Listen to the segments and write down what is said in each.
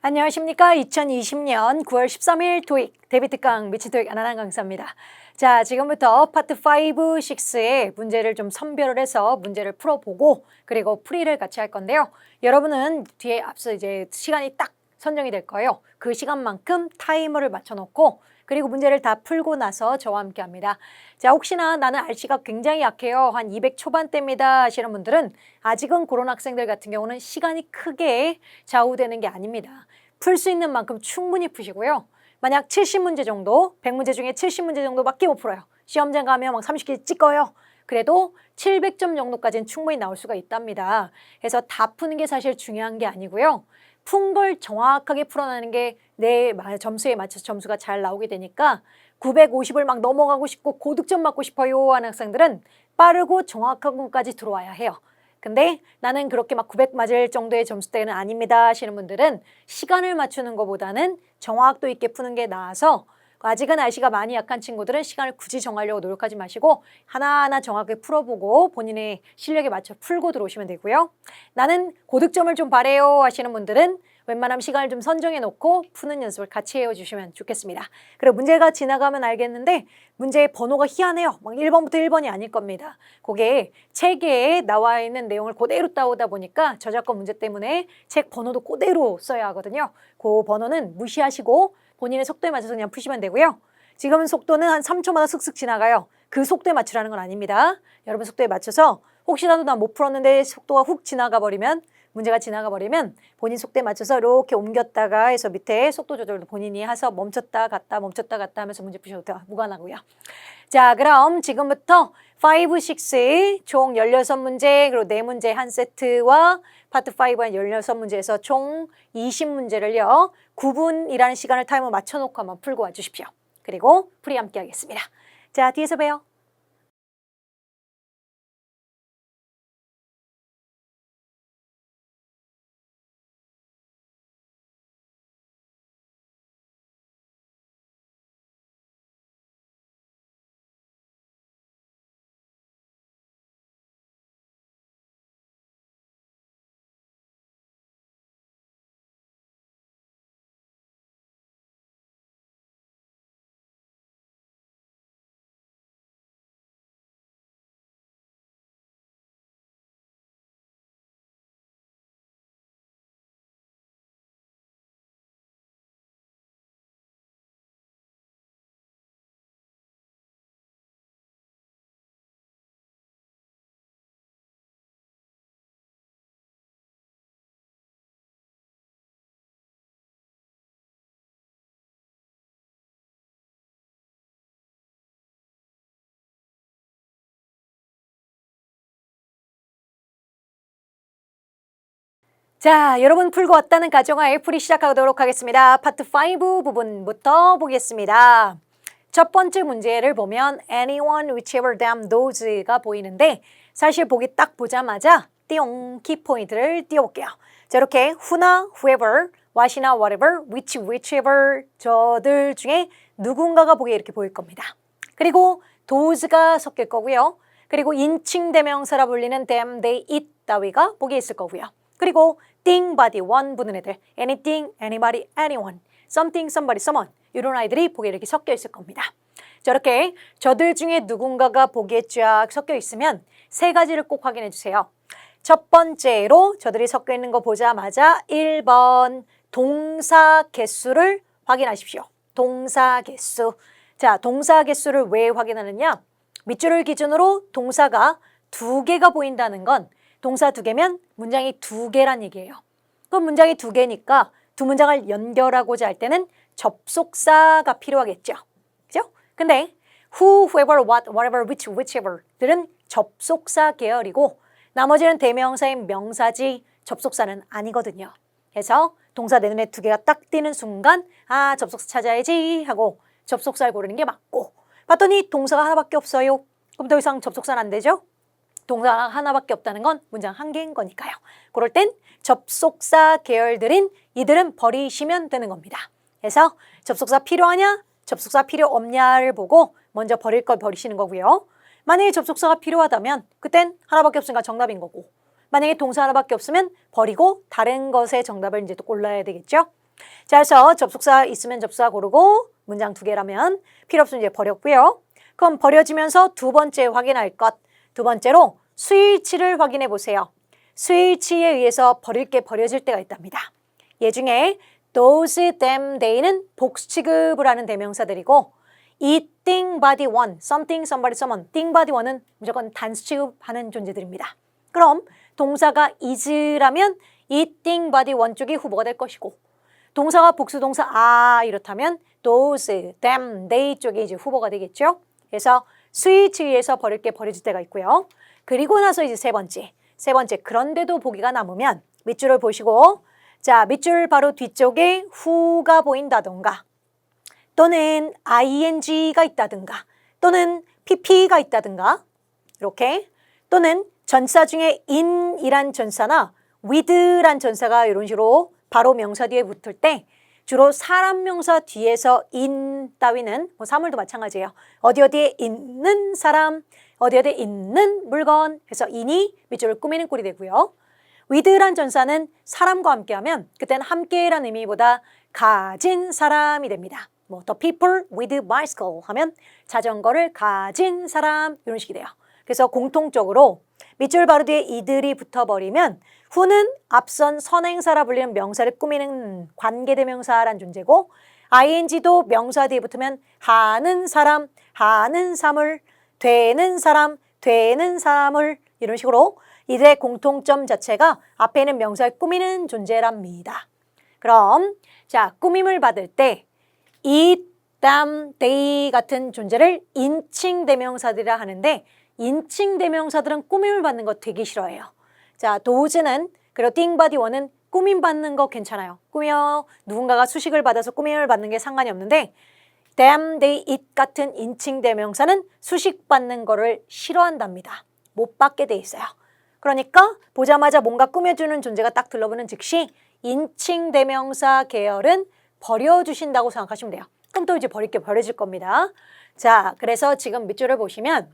안녕하십니까. 2020년 9월 13일 토익 데뷔 특강 미친 토익 안하나 강사입니다. 자, 지금부터 파트 5, 6의 문제를 좀 선별을 해서 문제를 풀어보고 그리고 풀이를 같이 할 건데요. 여러분은 뒤에 앞서 이제 시간이 딱 선정이 될 거예요. 그 시간만큼 타이머를 맞춰놓고 그리고 문제를 다 풀고 나서 저와 함께 합니다. 자, 혹시나 나는 RC가 굉장히 약해요. 한 200 초반대입니다 하시는 분들은 아직은 그런 학생들 같은 경우는 시간이 크게 좌우되는 게 아닙니다. 풀 수 있는 만큼 충분히 푸시고요. 만약 70문제 정도, 100문제 중에 70문제 정도밖에 못 풀어요. 시험장 가면 막 30개 찍어요. 그래도 700점 정도까지는 충분히 나올 수가 있답니다. 그래서 다 푸는 게 사실 중요한 게 아니고요. 푼 걸 정확하게 풀어내는 게 내 점수에 맞춰서 점수가 잘 나오게 되니까 950을 막 넘어가고 싶고 고득점 맞고 싶어요 하는 학생들은 빠르고 정확한 것까지 들어와야 해요. 근데 나는 그렇게 막 900 맞을 정도의 점수대는 아닙니다 하시는 분들은 시간을 맞추는 것보다는 정확도 있게 푸는 게 나아서 아직은 RC가 많이 약한 친구들은 시간을 굳이 정하려고 노력하지 마시고 하나하나 정확하게 풀어보고 본인의 실력에 맞춰 풀고 들어오시면 되고요. 나는 고득점을 좀 바래요 하시는 분들은 웬만하면 시간을 좀 선정해 놓고 푸는 연습을 같이 해주시면 좋겠습니다. 그리고 문제가 지나가면 알겠는데 문제의 번호가 희한해요. 막 1번부터 1번이 아닐 겁니다. 그게 책에 나와 있는 내용을 그대로 따오다 보니까 저작권 문제 때문에 책 번호도 그대로 써야 하거든요. 그 번호는 무시하시고 본인의 속도에 맞춰서 그냥 푸시면 되고요. 지금 속도는 한 3초마다 슥슥 지나가요. 그 속도에 맞추라는 건 아닙니다. 여러분 속도에 맞춰서 혹시라도 나 못 풀었는데 속도가 훅 지나가 버리면 문제가 지나가 버리면 본인 속도에 맞춰서 이렇게 옮겼다가 해서 밑에 속도 조절도 본인이 해서 멈췄다 갔다 멈췄다 갔다 하면서 문제 푸셔도 무관하고요. 자, 그럼 지금부터 5, 6 총 16문제 그리고 4문제 한 세트와 파트 5한 16문제에서 총 20문제를요. 9분이라는 시간을 타이머 맞춰놓고 한번 풀고 와주십시오. 그리고 풀이 함께 하겠습니다. 자, 뒤에서 봬요. 자, 여러분 풀고 왔다는 가정하에 풀이 시작하도록 하겠습니다. 파트 5 부분부터 보겠습니다. 첫 번째 문제를 보면 anyone, whichever, them, those가 보이는데 사실 보기 딱 보자마자 띠용 키포인트를 띄워볼게요. 자, 이렇게 who나 whoever, what이나 whatever, which, whichever 저들 중에 누군가가 보기에 이렇게 보일 겁니다. 그리고 those가 섞일 거고요. 그리고 인칭 대명사라 불리는 them, they, it 따위가 보기에 있을 거고요. 그리고 thing, body, one 부는 애들 anything, anybody, anyone, something, somebody, someone 이런 아이들이 보기에 이렇게 섞여 있을 겁니다. 저렇게 저들 중에 누군가가 보기에 쫙 섞여 있으면 세 가지를 꼭 확인해 주세요. 첫 번째로 저들이 섞여 있는 거 보자마자 1번 동사 개수를 확인하십시오. 동사 개수. 자, 동사 개수를 왜 확인하느냐? 밑줄을 기준으로 동사가 2개가 보인다는 건 동사 2개면 문장이 2개란 얘기예요. 그럼 문장이 2개니까 두 문장을 연결하고자 할 때는 접속사가 필요하겠죠. 그죠? 근데 who, whoever, what, whatever, which, whichever들은 접속사 계열이고 나머지는 대명사인 명사지 접속사는 아니거든요. 그래서 동사 내 눈에 2개가 딱 띄는 순간 아, 접속사 찾아야지 하고 접속사를 고르는 게 맞고 봤더니 동사가 하나밖에 없어요. 그럼 더 이상 접속사는 안 되죠? 동사 하나밖에 없다는 건 문장 1개인 거니까요. 그럴 땐 접속사 계열들인 이들은 버리시면 되는 겁니다. 그래서 접속사 필요하냐? 접속사 필요 없냐를 보고 먼저 버릴 걸 버리시는 거고요. 만약에 접속사가 필요하다면 그땐 하나밖에 없으니까 정답인 거고 만약에 동사 하나밖에 없으면 버리고 다른 것의 정답을 이제 또 골라야 되겠죠. 자, 그래서 접속사 있으면 접속사 고르고 문장 2개라면 필요 없으면 이제 버렸고요. 그럼 버려지면서 두 번째 확인할 것. 두 번째로 스위치를 확인해 보세요. 스위치에 의해서 버릴 게 버려질 때가 있답니다. 얘 중에 those, them, they는 복수 취급을 하는 대명사들이고 이 thing, body, one, something, somebody, someone, thing, body, one은 무조건 단수 취급하는 존재들입니다. 그럼 동사가 is라면 이 thing, body, one 쪽이 후보가 될 것이고 동사가 복수 동사 이렇다면 those, them, they 쪽이 이제 후보가 되겠죠. 그래서 스위치에서 버릴 게 버려질 때가 있고요. 그리고 나서 이제 세 번째 그런데도 보기가 남으면 밑줄을 보시고 자 밑줄 바로 뒤쪽에 who가 보인다던가 또는 ing가 있다든가 또는 pp가 있다든가 이렇게 또는 전사 중에 in이란 전사나 with란 전사가 이런 식으로 바로 명사 뒤에 붙을 때 주로 사람 명사 뒤에서 in 따위는 뭐 사물도 마찬가지예요. 어디에 있는 사람, 어디에 있는 물건 그래서 in이 밑줄을 꾸미는 꼴이 되고요. with란 전사는 사람과 함께하면 그때는 함께라는 의미보다 가진 사람이 됩니다. 뭐 the people with bicycle 하면 자전거를 가진 사람 이런 식이 돼요. 그래서 공통적으로 밑줄 바로 뒤에 이들이 붙어버리면 who는 앞선 선행사라 불리는 명사를 꾸미는 관계대명사란 존재고 ing도 명사 뒤에 붙으면 하는 사람, 하는 사물, 되는 사람, 되는 사물 이런 식으로 이들의 공통점 자체가 앞에 있는 명사를 꾸미는 존재랍니다. 그럼 자 꾸밈을 받을 때 it, them, they 같은 존재를 인칭 대명사들이라 하는데 인칭 대명사들은 꾸밈을 받는 거 되게 싫어해요. 자, does는 그리고 thing, body, one은 꾸밈 받는 거 괜찮아요. 꾸며 누군가가 수식을 받아서 꾸밈을 받는 게 상관이 없는데 them, they, it 같은 인칭 대명사는 수식 받는 거를 싫어한답니다. 못 받게 돼 있어요. 그러니까 보자마자 뭔가 꾸며주는 존재가 딱 들러보는 즉시 인칭 대명사 계열은 버려주신다고 생각하시면 돼요. 그럼 또 이제 버릴 게 버려질 겁니다. 자, 그래서 지금 밑줄을 보시면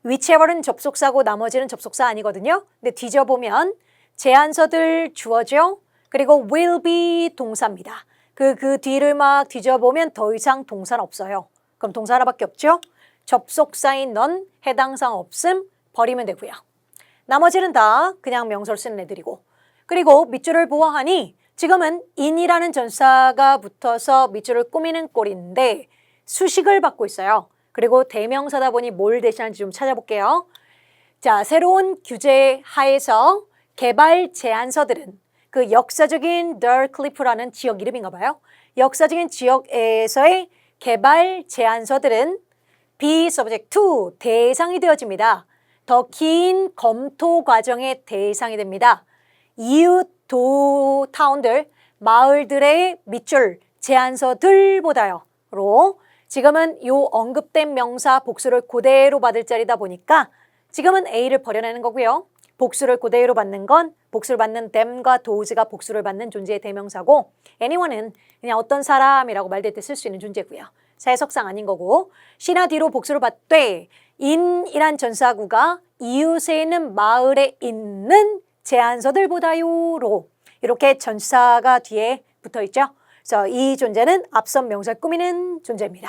whichever는 접속사고 나머지는 접속사 아니거든요. 근데 뒤져보면 제안서들 주어죠. 그리고 will be 동사입니다. 그 뒤를 막 뒤져보면 더 이상 동사는 없어요. 그럼 동사 하나밖에 없죠. 접속사인 넌 해당사항 없음 버리면 되고요. 나머지는 다 그냥 명사를 쓰는 애들이고 그리고 밑줄을 보아하니 지금은 in이라는 전사가 붙어서 밑줄을 꾸미는 꼴인데 수식을 받고 있어요. 그리고 대명사다 보니 뭘 대신하는지 좀 찾아볼게요. 자, 새로운 규제 하에서 개발 제안서들은 그 역사적인 더클리프라는 지역 이름인가 봐요. 역사적인 지역에서의 개발 제안서들은 be subject to 대상이 되어집니다. 더 긴 검토 과정의 대상이 됩니다. 이웃 타운들, 마을들의 밑줄 제안서들보다요. 로 지금은 요 언급된 명사 복수를 그대로 받을 자리다 보니까 지금은 A를 버려내는 거고요. 복수를 그대로 받는 건 복수를 받는 them과 thos가 복수를 받는 존재의 대명사고 anyone은 그냥 어떤 사람이라고 말될 때 쓸 수 있는 존재고요. 해석상 아닌 거고 C나 D로 복수를 받되 in이란 전사구가 이웃에 있는 마을에 있는 제안서들보다요로 이렇게 전사가 뒤에 붙어있죠. 그래서 이 존재는 앞선 명사를 꾸미는 존재입니다.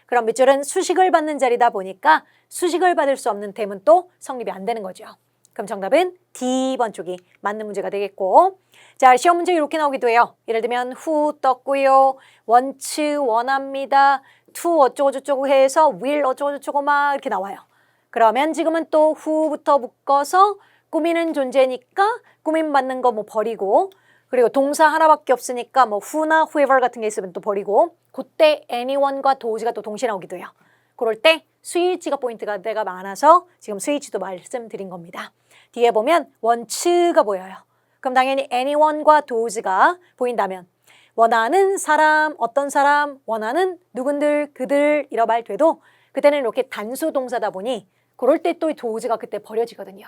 그럼 밑줄은 수식을 받는 자리다 보니까 수식을 받을 수 없는 them은 또 성립이 안 되는 거죠. 그럼 정답은 D번 쪽이 맞는 문제가 되겠고 자 시험 문제 이렇게 나오기도 해요. 예를 들면 who 떴고요. wants 원합니다. to 어쩌고저쩌고 해서 will 어쩌고저쩌고 막 이렇게 나와요. 그러면 지금은 또 who부터 묶어서 꾸미는 존재니까 꾸밈 받는 거 뭐 버리고 그리고 동사 하나밖에 없으니까 뭐 who나 whoever 같은 게 있으면 또 버리고 그때 anyone과 does가 또 동시에 나오기도 해요. 그럴 때 스위치가 포인트가 내가 많아서 지금 스위치도 말씀드린 겁니다. 뒤에 보면 wants가 보여요. 그럼 당연히 anyone과 does가 보인다면 원하는 사람, 어떤 사람, 원하는 누군들, 그들 이런 말 돼도 그때는 이렇게 단수 동사다 보니 그럴 때 또 does가 그때 버려지거든요.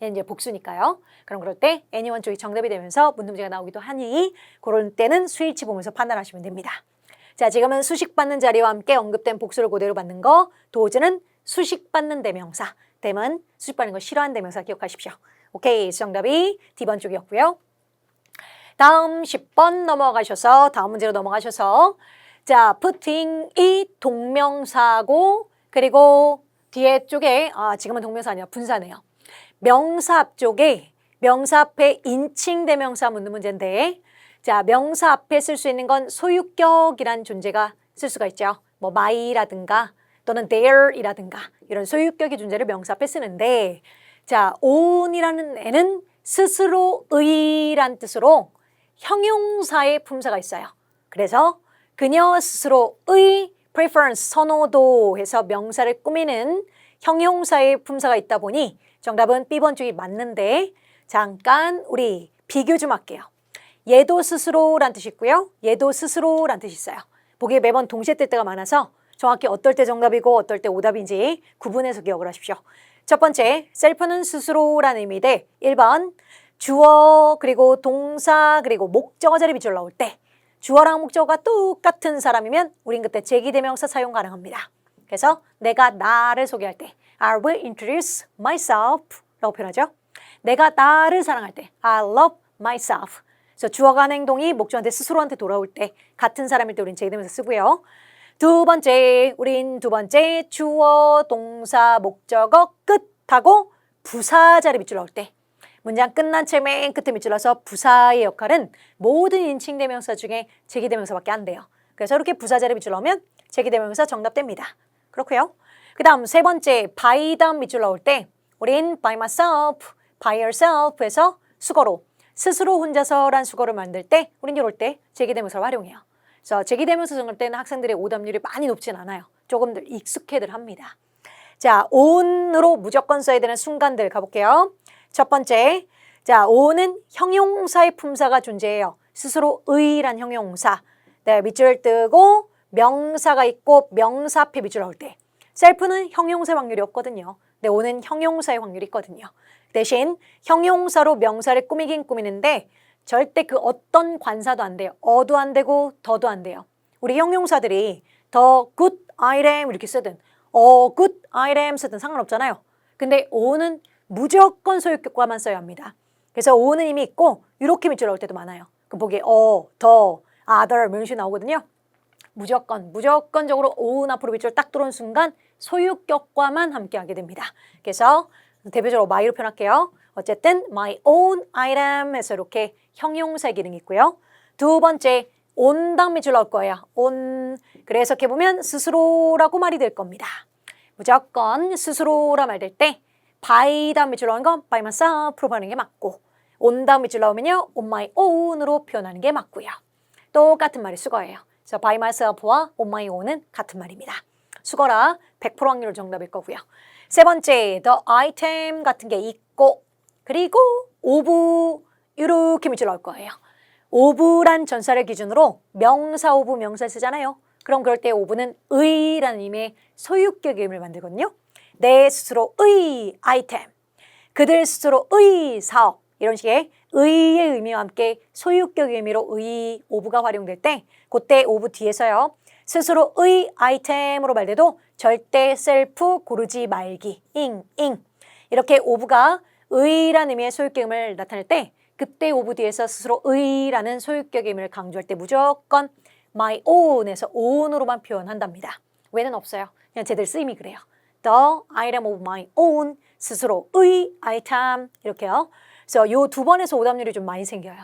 얘는 이제 복수니까요. 그럼 그럴 때 anyone 쪽이 정답이 되면서 문제가 나오기도 하니 그럴 때는 스위치 보면서 판단하시면 됩니다. 자, 지금은 수식받는 자리와 함께 언급된 복수를 그대로 받는 거 does는 수식받는 대명사, them은 수식받는 거 싫어하는 대명사 기억하십시오. 오케이, 정답이 D번 쪽이었고요. 다음 10번 넘어가셔서 다음 문제로 넘어가셔서 자, putting이 동명사고 그리고 뒤에 쪽에 지금은 동명사 아니라 분사네요. 명사 앞쪽에 명사 앞에 인칭 대명사 묻는 문제인데 자, 명사 앞에 쓸 수 있는 건 소유격이란 존재가 쓸 수가 있죠. 뭐 my라든가 또는 their이라든가 이런 소유격의 존재를 명사 앞에 쓰는데 자, own이라는 애는 스스로의란 뜻으로 형용사의 품사가 있어요. 그래서 그녀 스스로의 preference, 선호도 해서 명사를 꾸미는 형용사의 품사가 있다 보니 정답은 B번 쪽이 맞는데 잠깐 우리 비교 좀 할게요. 얘도 스스로란 뜻이 있고요. 얘도 스스로란 뜻이 있어요. 보기에 매번 동시에 뜰 때가 많아서 정확히 어떨 때 정답이고 어떨 때 오답인지 구분해서 기억을 하십시오. 첫 번째, 셀프는 스스로라는 의미인데 1번 주어 그리고 동사 그리고 목적어 자리 밑줄 나올 때 주어랑 목적어가 똑같은 사람이면 우린 그때 제기대명사 사용 가능합니다. 그래서 내가 나를 소개할 때 I will introduce myself 라고 표현하죠. 내가 나를 사랑할 때 I love myself. 그래서 주어가 하는 행동이 목적어한테 스스로한테 돌아올 때 같은 사람일 때 우린 제기대명사 쓰고요. 우린 두 번째 주어, 동사, 목적어 끝하고 부사 자리 밑줄 나올 때 문장 끝난 채 맨 끝에 밑줄러서 부사의 역할은 모든 인칭대명사 중에 제기대명사밖에 안 돼요. 그래서 이렇게 부사 자리 밑줄 나오면 제기대명사 정답됩니다. 그렇고요. 그 다음 세 번째 by 다음 밑줄 나올 때 우린 by myself, by yourself 해서 수거로 스스로 혼자서란 수거를 만들 때 우린 이럴 때 제기대명사를 활용해요. 그래서 제기대명사 정할 때는 학생들의 오답률이 많이 높진 않아요. 조금들 익숙해들 합니다. 자, on으로 무조건 써야 되는 순간들 가볼게요. 첫 번째, 자, on은 형용사의 품사가 존재해요. 스스로의란 형용사. 네, 밑줄 뜨고 명사가 있고 명사 앞에 밑줄 나올 때 셀프는 형용사의 확률이 없거든요. 근데 on은 형용사의 확률이 있거든요. 대신 형용사로 명사를 꾸미긴 꾸미는데 절대 그 어떤 관사도 안 돼요. 어도 안 되고 더도 안 돼요. 우리 형용사들이 더 good item 이렇게 쓰든 good item 쓰든 상관없잖아요. 근데 on은 무조건 소유격과만 써야 합니다. 그래서 on은 이미 있고 이렇게 밑줄 나올 때도 많아요. 그럼 보기에 더, other 이런 식으로 나오거든요. 무조건적으로 on 앞으로 밑줄 딱 들어온 순간 소유격과만 함께 하게 됩니다. 그래서 대표적으로 my로 표현할게요. 어쨌든 my own item 해서 이렇게 형용사의 기능이 있고요. 두 번째 on 다음 밑줄 나올 거예요. on 그래서 이렇게 보면 스스로라고 말이 될 겁니다. 무조건 스스로라 말 될 때 by 다음 밑줄 나오는 건 by myself로 표현하는 게 맞고 on 다음 밑줄 나오면요 on my own으로 표현하는 게 맞고요. 똑같은 말이 수거예요. 그래서 by myself와 on my own은 같은 말입니다. 수거라 100% 확률로 정답일 거고요. 세 번째 the item 같은 게 있고 그리고 of 이렇게 밑줄 나올 거예요. of란 전사를 기준으로 명사 of 명사 쓰잖아요. 그럼 그럴 때 of는 의라는 의미의 소유격의 의미를 만들거든요. 내 스스로의 아이템, 그들 스스로의 사업 이런 식의 의의 의미와 함께 소유격의 의미로 의, of가 활용될 때 그때 of 뒤에서요. 스스로의 아이템으로 말돼도 절대 셀프 고르지 말기, ing. 이렇게 of가 의라는 의미의 소유격임을 나타낼 때 그때 of 뒤에서 스스로의라는 소유격의 의미를 강조할 때 무조건 my own에서 own으로만 표현한답니다. 왜는 없어요. 그냥 쟤들 쓰임이 그래요. The item of my own, 스스로의 item 이렇게요. 그래서 요 두 번에서 오답률이 좀 많이 생겨요.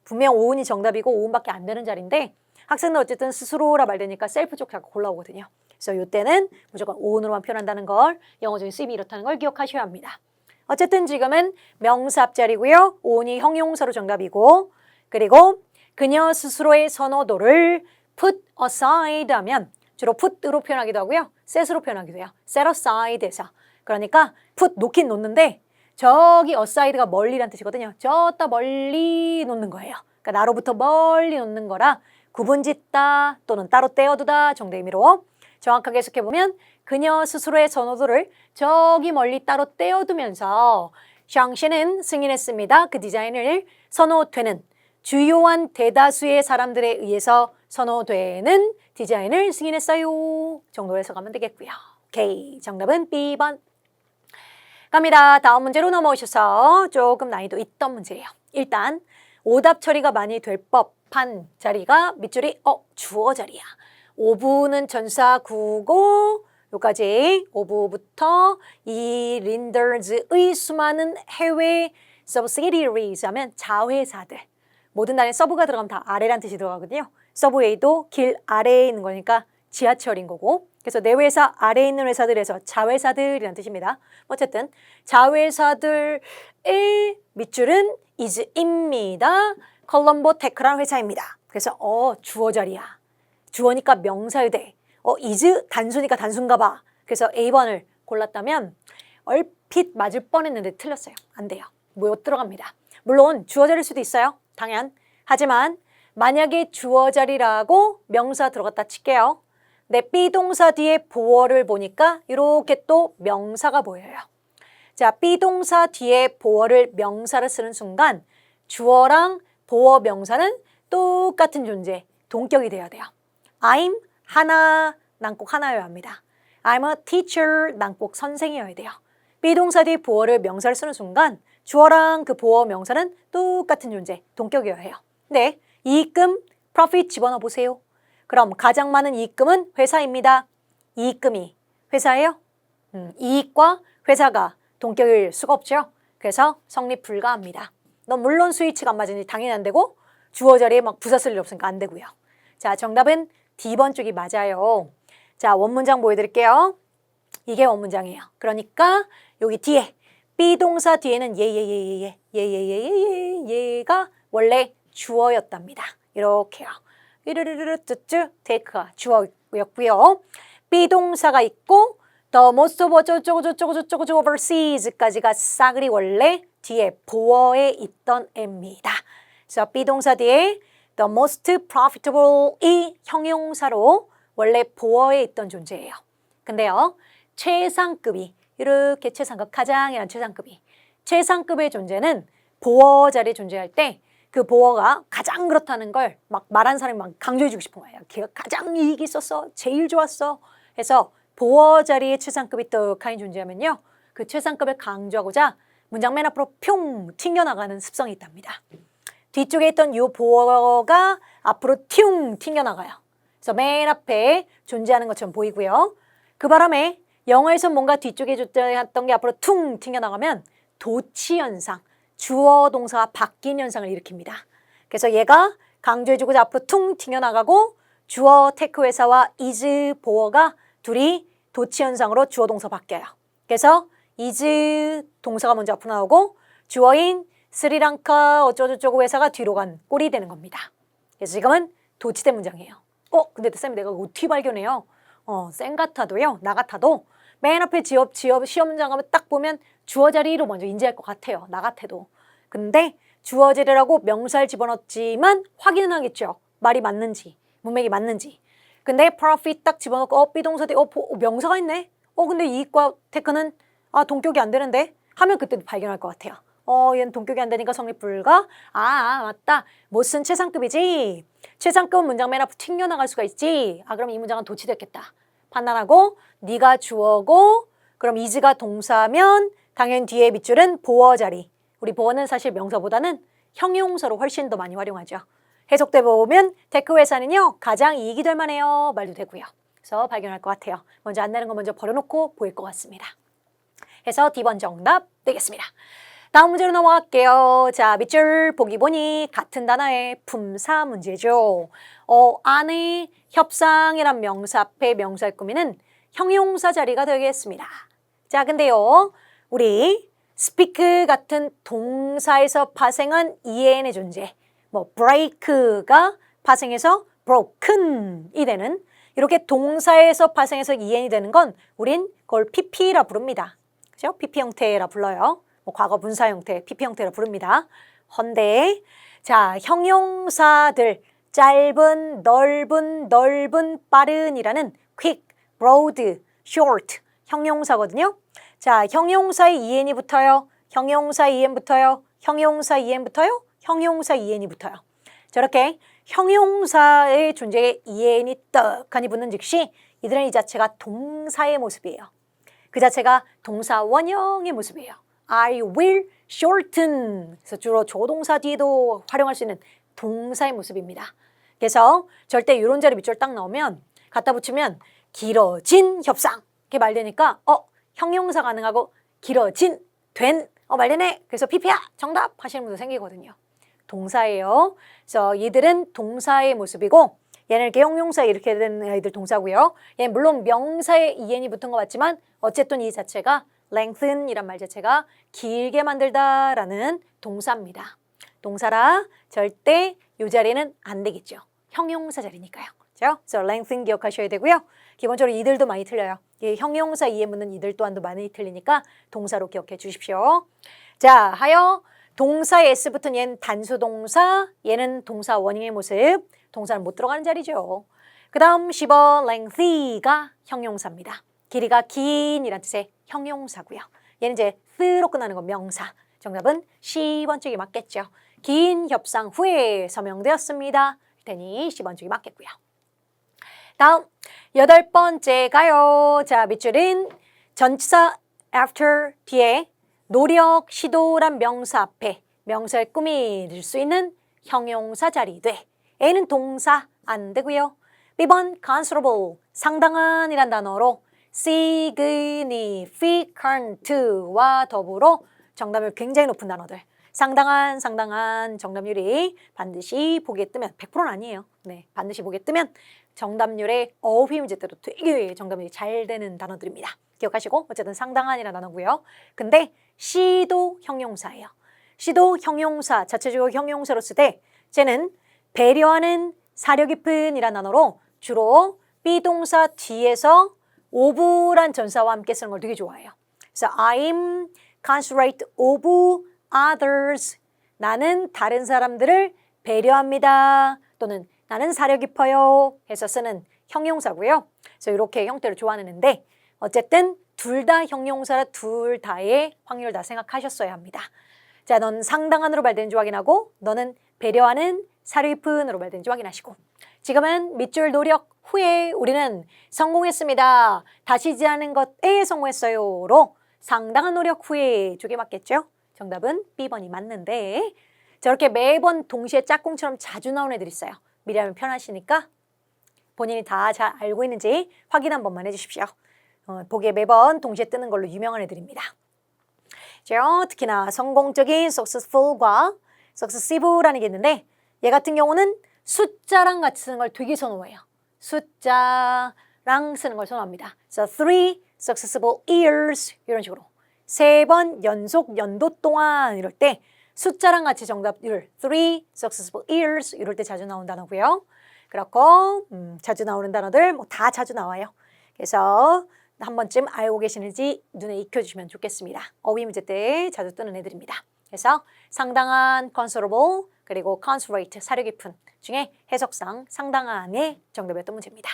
분명 own이 정답이고 own밖에 안 되는 자리인데 학생들 어쨌든 스스로라 말되니까 셀프 쪽 자꾸 골라오거든요. 그래서 이때는 무조건 own으로만 표현한다는 걸 영어적인 쓰임이 이렇다는 걸 기억하셔야 합니다. 어쨌든 지금은 명사 앞자리고요. own이 형용사로 정답이고 그리고 그녀 스스로의 선호도를 put aside 하면 주로 put으로 표현하기도 하고요. set으로 표현하기도 해요. set aside에서. 그러니까 put 놓긴 놓는데 저기 aside가 멀리란 뜻이거든요. 저따 멀리 놓는 거예요. 그러니까 나로부터 멀리 놓는 거라 구분짓다 또는 따로 떼어두다 정도의 의미로 정확하게 해석해보면 그녀 스스로의 선호도를 저기 멀리 따로 떼어두면서 샹시는 승인했습니다. 그 디자인을 선호되는 주요한 대다수의 사람들에 의해서 선호되는 디자인을 승인했어요. 정도로 해석하면 되겠고요. 오케이, 정답은 B번. 갑니다. 다음 문제로 넘어오셔서 조금 난이도 있던 문제예요. 일단 오답 처리가 많이 될 법한 자리가 밑줄이 주어 자리야. 오브는 전사구고 여기까지 오브부터 이 린더즈의 수많은 해외 subsidiaries 하면 자회사들. 모든 단에 서브가 들어가면 다 아래란 뜻이 들어가거든요. 서브웨이도 길 아래에 있는 거니까 지하철인 거고. 그래서 내 회사 아래에 있는 회사들에서 자회사들이라는 뜻입니다. 어쨌든 자회사들의 밑줄은 is입니다. 콜럼보 테크라는 회사입니다. 그래서 주어 자리야. 주어니까 명사유 돼. is 단수니까 단수인가 봐. 그래서 A번을 골랐다면 얼핏 맞을 뻔했는데 틀렸어요. 안 돼요. 못 들어갑니다. 물론 주어 자리일 수도 있어요. 당연. 하지만 만약에 주어 자리라고 명사 들어갔다 칠게요. 내 B동사 뒤에 보어를 보니까 이렇게 또 명사가 보여요. 자, B동사 뒤에 보어를 명사를 쓰는 순간 주어랑 보어 명사는 똑같은 존재, 동격이 돼야 돼요. I'm 하나, 난 꼭 하나여야 합니다. I'm a teacher, 난 꼭 선생이어야 돼요. B동사 뒤에 보어를 명사를 쓰는 순간 주어랑 그 보어 명사는 똑같은 존재, 동격이어야 해요. 네, 이익금, profit 집어넣어 보세요. 그럼 가장 많은 이익금은 회사입니다. 이익금이 회사예요? 이익과 회사가 동격일 수가 없죠. 그래서 성립 불가합니다. 너 물론 스위치가 안 맞으니 당연히 안 되고 주어 자리에 막 부사 쓸 일 없으니까 안 되고요. 자, 정답은 D번 쪽이 맞아요. 자, 원문장 보여드릴게요. 이게 원문장이에요. 그러니까 여기 뒤에 B동사 뒤에는 얘가 원래 주어였답니다. 이렇게요. 이르르르 쭈쭈 테이크가 주어였고요. B동사가 있고 the most of 저쩌고 overseas까지가 싸그리 원래 뒤에 보어에 있던 애입니다. 그래서 B동사 뒤에 the most profitable 이 형용사로 원래 보어에 있던 존재예요. 근데요, 최상급이 이렇게 최상급, 가장이란 최상급의 존재는 보어 자리에 존재할 때 그 보어가 가장 그렇다는 걸 막 말하는 사람이 막 강조해주고 싶은 거예요. 걔가 가장 이익이 있었어, 제일 좋았어. 해서 보어 자리에 최상급이 떡하니 존재하면요, 그 최상급을 강조하고자 문장 맨 앞으로 뿅 튕겨나가는 습성이 있답니다. 뒤쪽에 있던 이 보어가 앞으로 튕 튕겨나가요. 그래서 맨 앞에 존재하는 것처럼 보이고요. 그 바람에 영어에서 뭔가 뒤쪽에 존재했던 게 앞으로 퉁 튕겨나가면 도치 현상, 주어 동사가 바뀐 현상을 일으킵니다. 그래서 얘가 강조해주고자 앞으로 퉁 튕겨나가고 주어 테크 회사와 is 보어가 둘이 도치 현상으로 주어 동사 바뀌어요. 그래서 is 동사가 먼저 앞으로 나오고 주어인 스리랑카 어쩌고저쩌고 회사가 뒤로 간 꼴이 되는 겁니다. 그래서 지금은 도치된 문장이에요. 근데 쌤 내가 어떻게 발견해요? 쌤 같아도요, 나 같아도 맨 앞에 지업 시험 문장 가면 딱 보면 주어 자리로 먼저 인지할 것 같아요. 나 같아도. 근데 주어 자리라고 명사를 집어넣었지만 확인은 하겠죠. 말이 맞는지, 문맥이 맞는지. 근데 profit 딱 집어넣고 B동사 뒤에 명사가 있네. 근데 이익과 테크는 동격이 안 되는데 하면 그때 발견할 것 같아요. 얘는 동격이 안 되니까 성립 불가. 맞다. 못 쓴 최상급이지. 최상급은 문장 맨 앞으로 튕겨나갈 수가 있지. 그럼 이 문장은 도치됐겠다. 판단하고 네가 주어고 그럼 is가 동사면 당연히 뒤에 밑줄은 보어 자리. 우리 보어는 사실 명사보다는 형용사로 훨씬 더 많이 활용하죠. 해석돼 보면 테크 회사는요, 가장 이익이 될 만해요 말도 되고요. 그래서 발견할 것 같아요. 먼저 안 나는 거 먼저 버려놓고 보일 것 같습니다. 해서 D번 정답 되겠습니다. 다음 문제로 넘어갈게요. 자, 밑줄 보기 보니 같은 단어의 품사 문제죠. 안에 협상이란 명사 앞에 명사를 꾸미는 형용사 자리가 되겠습니다. 자, 근데요, 우리 speak 같은 동사에서 파생한 EN의 존재, break가 파생해서 broken이 되는, 이렇게 동사에서 파생해서 EN이 되는 건 우린 그걸 PP라 부릅니다. 그죠? PP 형태라 불러요. 과거 분사 형태, PP 형태라 부릅니다. 헌데, 자, 형용사들, 짧은, 넓은, 빠른이라는 quick, broad, short 형용사거든요. 자, 형용사의 EN이 붙어요. 형용사 EN 붙어요. 형용사 EN 붙어요. 형용사 EN이 붙어요. 저렇게 형용사의 존재에 EN이 떡하니 붙는 즉시 이들은 이 자체가 동사의 모습이에요. 그 자체가 동사 원형의 모습이에요. I will shorten. 그래서 주로 조동사 뒤에도 활용할 수 있는 동사의 모습입니다. 그래서 절대 이런 자리 밑줄 딱 나오면 갖다 붙이면 길어진 협상 이렇게 말되니까 형용사 가능하고 길어진 된 말되네. 그래서 PP야 정답 하시는 분도 생기거든요. 동사예요. 그래서 얘들은 동사의 모습이고 얘는 이렇게 형용사 이렇게 된 애들 동사고요. 얘는 물론 명사에 en이 붙은 것 같지만 어쨌든 이 자체가 lengthen 이란 말 자체가 길게 만들다라는 동사입니다. 동사라 절대 이 자리는 안 되겠죠. 형용사 자리니까요. 그렇죠? 그래서 lengthen 기억하셔야 되고요. 기본적으로 이들도 많이 틀려요. 이 형용사 이에 묻는 이들 또한도 많이 틀리니까 동사로 기억해 주십시오. 자, 하여 동사에 s 붙은 얘는 단수 동사, 얘는 동사 원형의 모습. 동사는 못 들어가는 자리죠. 그 다음 10번 lengthy가 형용사입니다. 길이가 긴 이란 뜻의 형용사고요. 얘는 이제 th로 끝나는 건 명사. 정답은 10번 쪽이 맞겠죠. 긴 협상 후에 서명되었습니다. 테니 10번 쪽이 맞겠고요. 다음 8번째가요. 자, 밑줄은 전치사 after 뒤에 노력, 시도란 명사 앞에 명사를 꾸밀 수 있는 형용사 자리 돼. A는 동사 안 되고요. B번 considerable 상당한 이란 단어로 significant와 더불어 정답률 굉장히 높은 단어들. 상당한 정답률이 반드시 보기에 뜨면 100%는 아니에요. 네, 반드시 보기에 뜨면 정답률의 어휘 문제대로 되게 정답률이 잘 되는 단어들입니다. 기억하시고 어쨌든 상당한이라는 단어고요. 근데 시도 형용사예요. 시도 형용사 자체적으로 형용사로 쓸 때 쟤는 배려하는 사려 깊은 이란 단어로 주로 비동사 뒤에서 of란 전사와 함께 쓰는 걸 되게 좋아해요. 그래서 I'm considerate of others. 나는 다른 사람들을 배려합니다. 또는 나는 사려 깊어요. 해서 쓰는 형용사고요. 그래서 이렇게 형태를 좋아하는데 어쨌든 둘 다 형용사라 둘 다의 확률 다 생각하셨어야 합니다. 자, 넌 상당한으로 말되는지 확인하고 너는 배려하는 사려 깊은으로 말되는지 확인하시고 지금은 밑줄 노력 후에 우리는 성공했습니다. 다시지 않은 것에 성공했어요로 상당한 노력 후에 쪽에 맞겠죠? 정답은 B번이 맞는데 저렇게 매번 동시에 짝꿍처럼 자주 나오는 애들 있어요. 미리 하면 편하시니까 본인이 다 잘 알고 있는지 확인 한 번만 해주십시오. 보기에 매번 동시에 뜨는 걸로 유명한 애들입니다. 특히나 성공적인 successful과 successive라는 게 있는데 얘 같은 경우는 숫자랑 같이 쓰는 걸 되게 선호해요. 숫자랑 쓰는 걸 선호합니다. 그래서 3 successive years 이런 식으로 3번 연속 연도 동안 이럴 때 숫자랑 같이 정답률 3 successive years 이럴 때 자주 나온 단어고요. 그렇고 자주 나오는 단어들 뭐 다 자주 나와요. 그래서 한 번쯤 알고 계시는지 눈에 익혀주시면 좋겠습니다. 어휘 문제 때 자주 뜨는 애들입니다. 그래서 상당한 considerable 그리고 considerate 사려 깊은 중에 해석상 상당한의 정답이었던 문제입니다.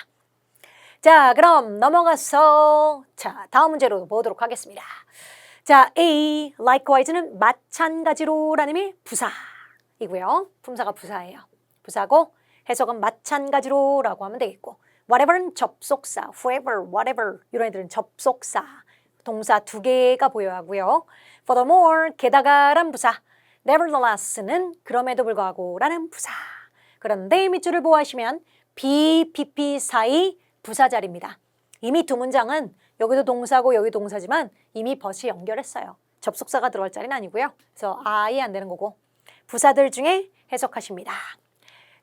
자, 그럼 넘어가서 자 다음 문제로 보도록 하겠습니다. 자, A, likewise는 마찬가지로라는 의미 부사이고요. 품사가 부사예요. 부사고 해석은 마찬가지로라고 하면 되겠고 whatever는 접속사, whoever, whatever 이런 애들은 접속사, 동사 두 개가 보여야 하고요. furthermore, 게다가란 부사, nevertheless는 그럼에도 불구하고 라는 부사. 그런데 밑줄을 보호하시면 B, PP 사이 부사 자리입니다. 이미 두 문장은 여기도 동사고 여기 동사지만 이미 벗이 연결했어요. 접속사가 들어갈 자리는 아니고요. 그래서 아예 안 되는 거고 부사들 중에 해석하십니다.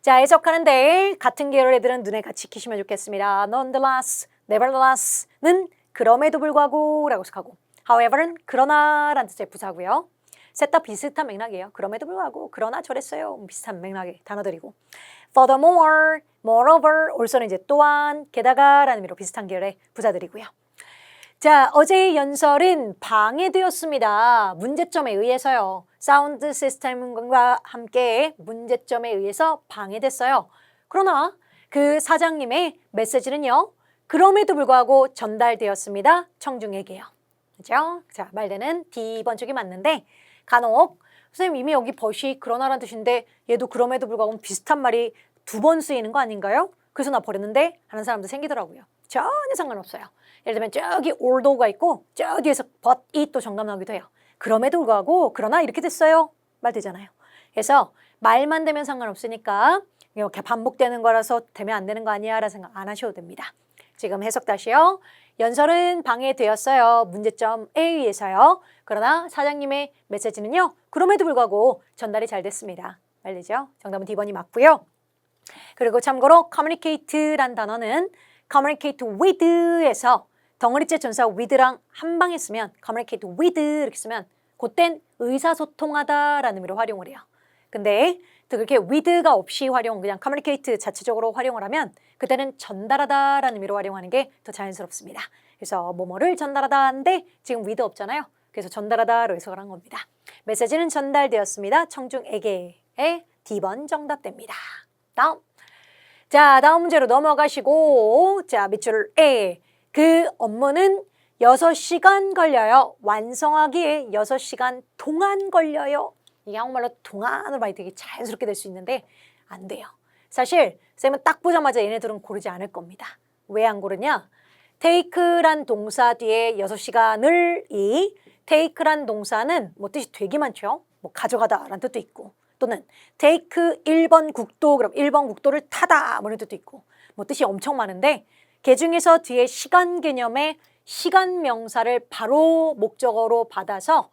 자, 해석하는데 같은 계열 애들은 눈에 같이 익히시면 좋겠습니다. nonetheless, nevertheless는 그럼에도 불구하고 라고 해석하고 however는 그러나 라는 뜻의 부사고요. 셋 다 비슷한 맥락이에요. 그럼에도 불구하고 그러나 저랬어요. 비슷한 맥락의 단어들이고 furthermore, moreover, 올소는 이제 또한 게다가 라는 의미로 비슷한 계열의 부사들이고요. 자, 어제의 연설은 방해되었습니다. 문제점에 의해서요. 사운드 시스템과 함께 문제점에 의해서 방해됐어요. 그러나 그 사장님의 메시지는요. 그럼에도 불구하고 전달되었습니다. 청중에게요. 그죠? 자, 말되는 D번 쪽이 맞는데 간혹 선생님 이미 여기 벗이 그러나라는 뜻인데 얘도 그럼에도 불구하고 비슷한 말이 두 번 쓰이는 거 아닌가요? 그래서 나 버렸는데 하는 사람도 생기더라고요. 전혀 상관없어요. 예를 들면 저기 although가 있고 저 뒤에서 but이 또 정답 나오기도 해요. 그럼에도 불구하고 그러나 이렇게 됐어요. 말 되잖아요. 그래서 말만 되면 상관없으니까 이렇게 반복되는 거라서 되면 안 되는 거 아니야 라는 생각 안 하셔도 됩니다. 지금 해석 다시요. 연설은 방해되었어요. 문제점 A에 의해서요. 그러나 사장님의 메시지는요. 그럼에도 불구하고 전달이 잘 됐습니다. 알리죠? 정답은 D번이 맞고요. 그리고 참고로 communicate란 단어는 communicate with에서 덩어리째 전사 with랑 한 방 했으면 communicate with 이렇게 쓰면 그땐 의사소통하다라는 의미로 활용을 해요. 근데 또 그렇게 with가 없이 그냥 communicate 자체적으로 활용을 하면 그때는 전달하다라는 의미로 활용하는 게 더 자연스럽습니다. 그래서 뭐뭐를 전달하다인데 지금 with 없잖아요. 그래서 전달하다로 해석을 한 겁니다. 메시지는 전달되었습니다. 청중에게의 D번 정답됩니다. 다음. 자, 다음 문제로 넘어가시고 자, 밑줄 A. 그 업무는 6시간 걸려요. 완성하기에 6시간 동안 걸려요. 이게 한국말로 동안으로 많이 되게 자연스럽게 될 수 있는데 안 돼요. 사실 쌤은 딱 보자마자 얘네들은 고르지 않을 겁니다. 왜 안 고르냐? take란 동사 뒤에 6시간을 take란 동사는 뭐 뜻이 되게 많죠. 뭐 가져가다라는 뜻도 있고 또는 take 1번 국도 그럼 1번 국도를 타다 뭐 이런 뜻도 있고 뭐 뜻이 엄청 많은데 그 중에서 뒤에 시간 개념의 시간 명사를 바로 목적어로 받아서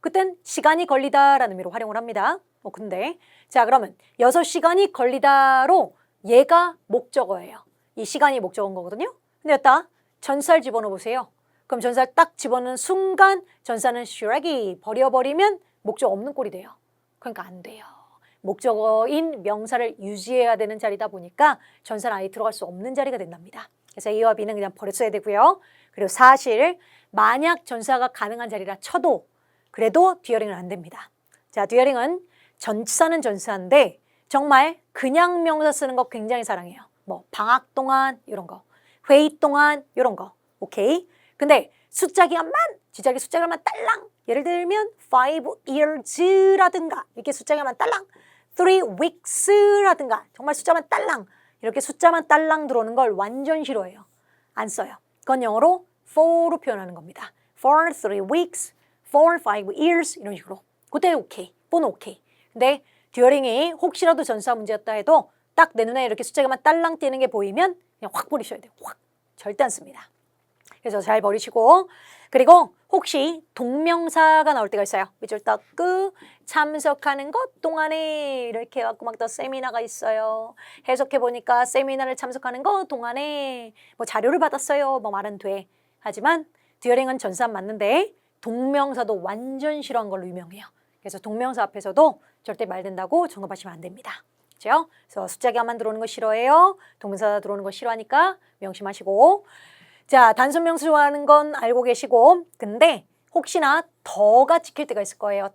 그땐 시간이 걸리다라는 의미로 활용을 합니다. 근데 자 그러면 6시간이 걸리다로 얘가 목적어예요. 이 시간이 목적어인 거거든요. 근데 여기다 전사를 집어넣어 보세요. 그럼 전사를 딱 집어넣는 순간 전사는 쓰레기 버려버리면 목적 없는 꼴이 돼요. 그러니까 안 돼요. 목적어인 명사를 유지해야 되는 자리다 보니까 전사는 아예 들어갈 수 없는 자리가 된답니다. 그래서 A와 B는 그냥 버렸어야 되고요. 그리고 사실 만약 전사가 가능한 자리라 쳐도 그래도 듀어링은 안 됩니다. 자, 듀어링은 전사는 전사인데 정말 그냥 명사 쓰는 거 굉장히 사랑해요. 뭐 방학 동안 이런 거, 회의 동안 이런 거, 오케이? 근데 숫자 기간만, 지자기 숫자 기간만 딸랑 예를 들면 5 years라든가 이렇게 숫자 기간만 딸랑 3 weeks라든가 정말 숫자만 딸랑 이렇게 숫자만 딸랑 들어오는 걸 완전 싫어해요. 안 써요. 그건 영어로 for로 표현하는 겁니다. for 3 weeks, for 5 years 이런 식으로. 그때 오케이, for는 오케이. 근데 듀어링이 혹시라도 전사 문제였다 해도 딱 내 눈에 이렇게 숫자만 딸랑 띄는 게 보이면 그냥 확 버리셔야 돼요. 확. 절대 안 씁니다. 그래서 잘 버리시고 그리고 혹시 동명사가 나올 때가 있어요. 밑줄 떴고 참석하는 것 동안에 이렇게 해갖고 막 더 세미나가 있어요. 해석해보니까 세미나를 참석하는 것 동안에 뭐 자료를 받았어요. 뭐 말은 돼. 하지만 듀어링은 전사 맞는데 동명사도 완전 싫어한 걸로 유명해요. 그래서 동명사 앞에서도 절대 말 된다고 정답하시면 안 됩니다. 그렇죠? 그래서 숫자 기간만 들어오는 거 싫어해요. 동명사 들어오는 거 싫어하니까 명심하시고 자, 단순 명수 좋아하는 건 알고 계시고 근데 혹시나 더가 찍힐 때가 있을 거예요.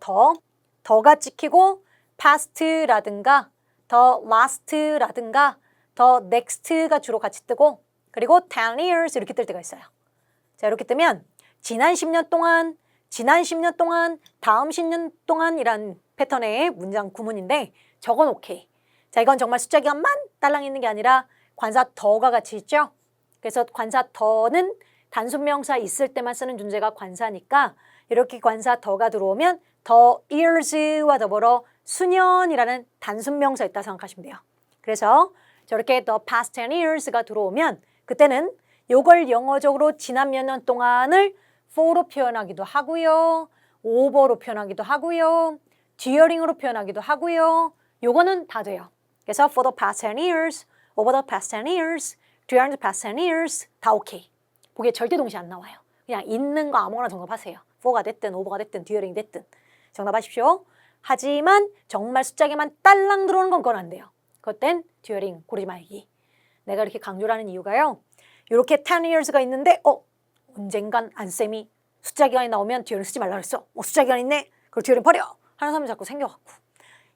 더가 찍히고 past라든가 the last라든가 the next가 주로 같이 뜨고 그리고 10 years 이렇게 뜰 때가 있어요. 자, 이렇게 뜨면 지난 10년 동안 다음 10년 동안이란 패턴의 문장 구문인데 저건 오케이. 자, 이건 정말 숫자 기간만 딸랑 있는 게 아니라 관사 더가 같이 있죠. 그래서 관사 더는 단순 명사 있을 때만 쓰는 존재가 관사니까 이렇게 관사 더가 들어오면 the years와 더불어 수년이라는 단순 명사 있다 생각하시면 돼요. 그래서 저렇게 the past 10 years가 들어오면 그때는 요걸 영어적으로 지난 몇 년 동안을 for로 표현하기도 하고요. over로 표현하기도 하고요. during으로 표현하기도 하고요. 요거는 다 돼요. 그래서 for the past 10 years, over the past 10 years, during the past 10 years 다 오케이. 보기에 절대 동시에 안 나와요. 그냥 있는 거 아무거나 정답하세요. for가 됐든 over가 됐든 during 됐든 정답하십시오. 하지만 정말 숫자에만 딸랑 들어오는 건 그건 안 돼요. 그땐 during 고르지 말기. 내가 이렇게 강조를 하는 이유가요. 이렇게 10 years가 있는데 언젠간 안쌤이 숫자 기간이 나오면 during 쓰지 말라 그랬어. 숫자 기간 있네. 그걸 during 버려. 하는 사람이 자꾸 생겨갖고.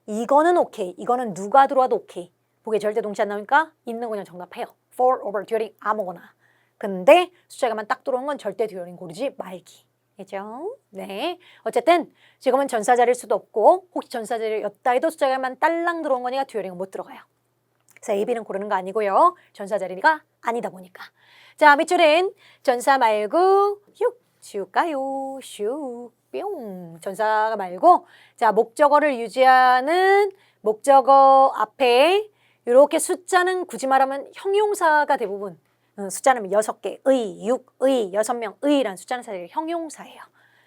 이거는 오케이. 이거는 누가 들어와도 오케이. 보기에 절대 동시에 안 나오니까 있는 거 그냥 정답해요. for, over, during 아무거나. 근데 숫자가만 딱 들어오는 건 절대 during 고르지 말기. 그죠? 네. 어쨌든 지금은 전사자리일 수도 없고 혹시 전사자리였다 해도 숫자가만 딸랑 들어온 거니까 during은 못 들어가요. 그래서 A, B는 고르는 거 아니고요. 전사자리가 아니다 보니까. 자, 밑줄은 전사 말고 지울까요? 슉, 뿅. 전사가 말고 자 목적어를 유지하는 목적어 앞에 이렇게 숫자는 굳이 말하면 형용사가 대부분 숫자는 6개, 의, 6, 의, 6명의라는 숫자는 사실 형용사예요.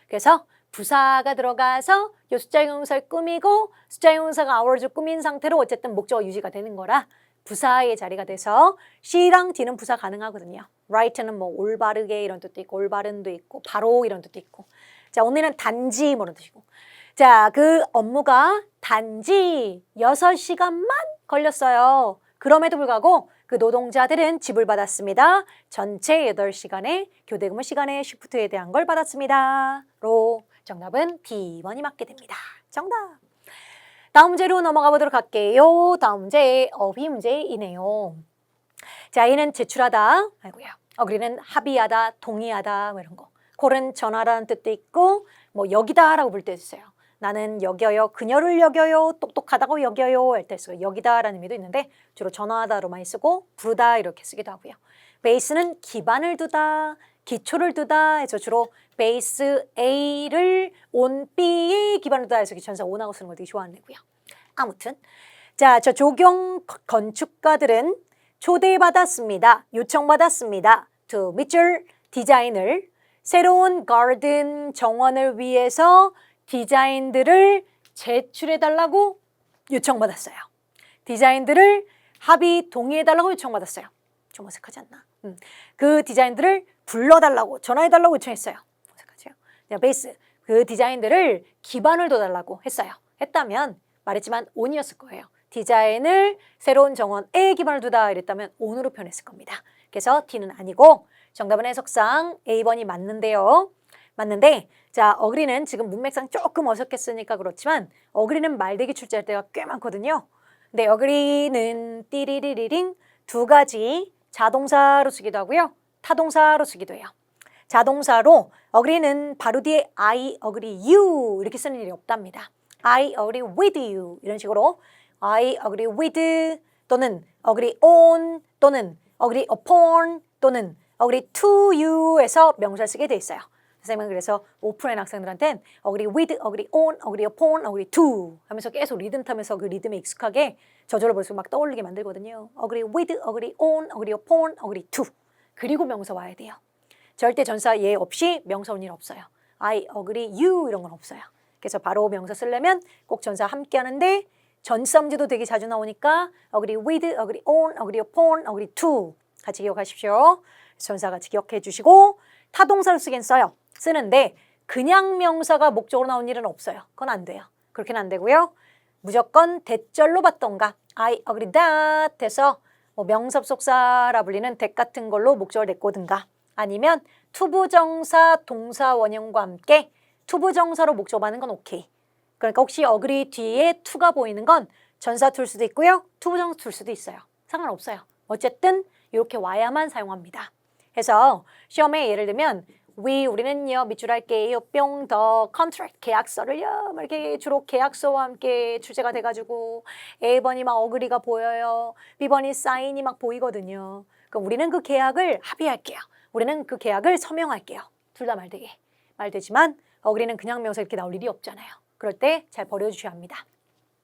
그래서 부사가 들어가서 이 숫자 형용사를 꾸미고 숫자 형용사가 our's를 꾸민 상태로 어쨌든 목적어 유지가 되는 거라 부사의 자리가 돼서 C랑 D는 부사 가능하거든요. right는 뭐 올바르게 이런 뜻도 있고 올바른도 있고 바로 이런 뜻도 있고 자 오늘은 단지 뭐 이런 뜻이고 자 그 업무가 단지 6시간만 걸렸어요. 그럼에도 불구하고 그 노동자들은 지불 받았습니다. 전체 8시간의 교대 근무 시간의 시프트에 대한 걸 받았습니다. 로 정답은 B번이 맞게 됩니다. 정답. 다음 문제로 넘어가 보도록 할게요. 다음 문제 어휘 문제이네요. 자, 이는 제출하다, 아이고야. 어그리는 합의하다, 동의하다 뭐 이런 거. 콜은 전하라는 뜻도 있고 뭐 여기다라고 부를 때 있어요. 나는 여겨요, 그녀를 여겨요, 똑똑하다고 여겨요 할 때 쓰고 여기다라는 의미도 있는데 주로 전화하다로 많이 쓰고 부르다 이렇게 쓰기도 하고요. 베이스는 기반을 두다, 기초를 두다 해서 주로 베이스 A를 온 B에 기반을 두다 해서 전사 O나고 쓰는 걸 되게 좋아하는 애고요. 아무튼 자, 저 조경 건축가들은 초대받았습니다. 요청받았습니다. to meet your 디자인을 새로운 가든 정원을 위해서 디자인들을 제출해달라고 요청받았어요. 디자인들을 합의 동의해달라고 요청받았어요. 좀 어색하지 않나? 그 디자인들을 불러달라고 전화해달라고 요청했어요. 어색하죠? 베이스 그 디자인들을 기반을 둬달라고 했어요. 했다면 말했지만 on이었을 거예요. 디자인을 새로운 정원에 기반을 두다 이랬다면 on으로 표현했을 겁니다. 그래서 D는 아니고 정답은 해석상 A번이 맞는데요. 맞는데 자 어그리는 지금 문맥상 조금 어색했으니까 그렇지만 어그리는 말대기 출제할 때가 꽤 많거든요. 근데 어그리는 띠리리리링 두 가지 자동사로 쓰기도 하고요. 타동사로 쓰기도 해요. 자동사로 어그리는 바로 뒤에 I agree you 이렇게 쓰는 일이 없답니다. I agree with you 이런 식으로 I agree with 또는 agree on 또는 agree upon 또는 agree to you에서 명사를 쓰게 돼 있어요. 선생님은 그래서 오픈한 학생들한테는 agree with, agree on, agree upon, agree to 하면서 계속 리듬 타면서 그 리듬에 익숙하게 저절로 벌써 막 떠올리게 만들거든요. agree with, agree on, agree upon, agree to 그리고 명사 와야 돼요. 절대 전사 예 없이 명사 올 일 없어요. I agree you 이런 건 없어요. 그래서 바로 명사 쓰려면 꼭 전사 함께 하는데 전사문제도 되게 자주 나오니까 agree with, agree on, agree upon, agree to 같이 기억하십시오. 전사 같이 기억해 주시고 타동사를 쓰긴 써요. 쓰는데 그냥 명사가 목적으로 나온 일은 없어요. 그건 안 돼요. 그렇게는 안 되고요. 무조건 대절로 받던가 I agree that 해서 뭐 명사속사라 불리는 that 같은 걸로 목적을 내꼬든가 아니면 투부정사 동사 원형과 함께 투부정사로 목적하는 건 오케이. 그러니까 혹시 agree 뒤에 to가 보이는 건 전사 툴 수도 있고요. 투부정사 툴 수도 있어요. 상관없어요. 어쨌든 이렇게 와야만 사용합니다. 해서 시험에 예를 들면 우리는요 밑줄할게요 뿅 더 컨트랙트 계약서를요 이렇게 주로 계약서와 함께 출제가 돼가지고 A번이 막 어그리가 보여요. B번이 사인이 막 보이거든요. 그럼 우리는 그 계약을 합의할게요. 우리는 그 계약을 서명할게요. 둘 다 말되게 말되지만 어그리는 그냥 명사 이렇게 나올 일이 없잖아요. 그럴 때 잘 버려주셔야 합니다.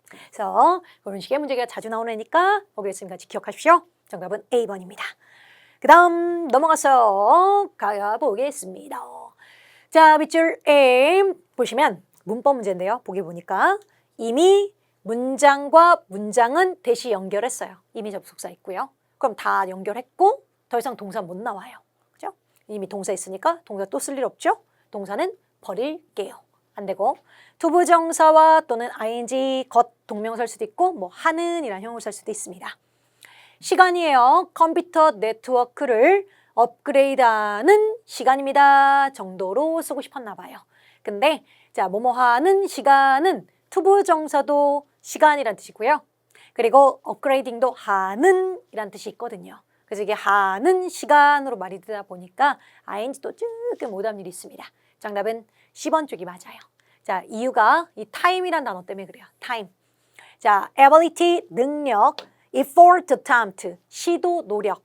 그래서 그런 식의 문제가 자주 나오는 애니까 어그리했으니까 기억하십시오. 정답은 A번입니다. 그 다음 넘어가서 가보겠습니다. 자, 밑줄 A 보시면 문법 문제인데요. 보기 보니까 이미 문장과 문장은 대시 연결했어요. 이미 접속사 있고요. 그럼 다 연결했고 더 이상 동사 못 나와요. 그죠? 이미 동사 있으니까 동사 또 쓸 일 없죠? 동사는 버릴게요. 안 되고 투부정사와 또는 ing 것 동명사일 수도 있고 뭐 하는 이란 형용사일 살 수도 있습니다. 시간이에요. 컴퓨터 네트워크를 업그레이드하는 시간입니다. 정도로 쓰고 싶었나 봐요. 근데 자 뭐뭐 하는 시간은 투부정사도 시간이란 뜻이고요. 그리고 업그레이딩도 하는 이란 뜻이 있거든요. 그래서 이게 하는 시간으로 말이 되다 보니까 ing도 조금 오답률이 있습니다. 정답은 10번 쪽이 맞아요. 자 이유가 이 time이란 단어 때문에 그래요. time. 자 ability 능력 effort, attempt, 시도, 노력,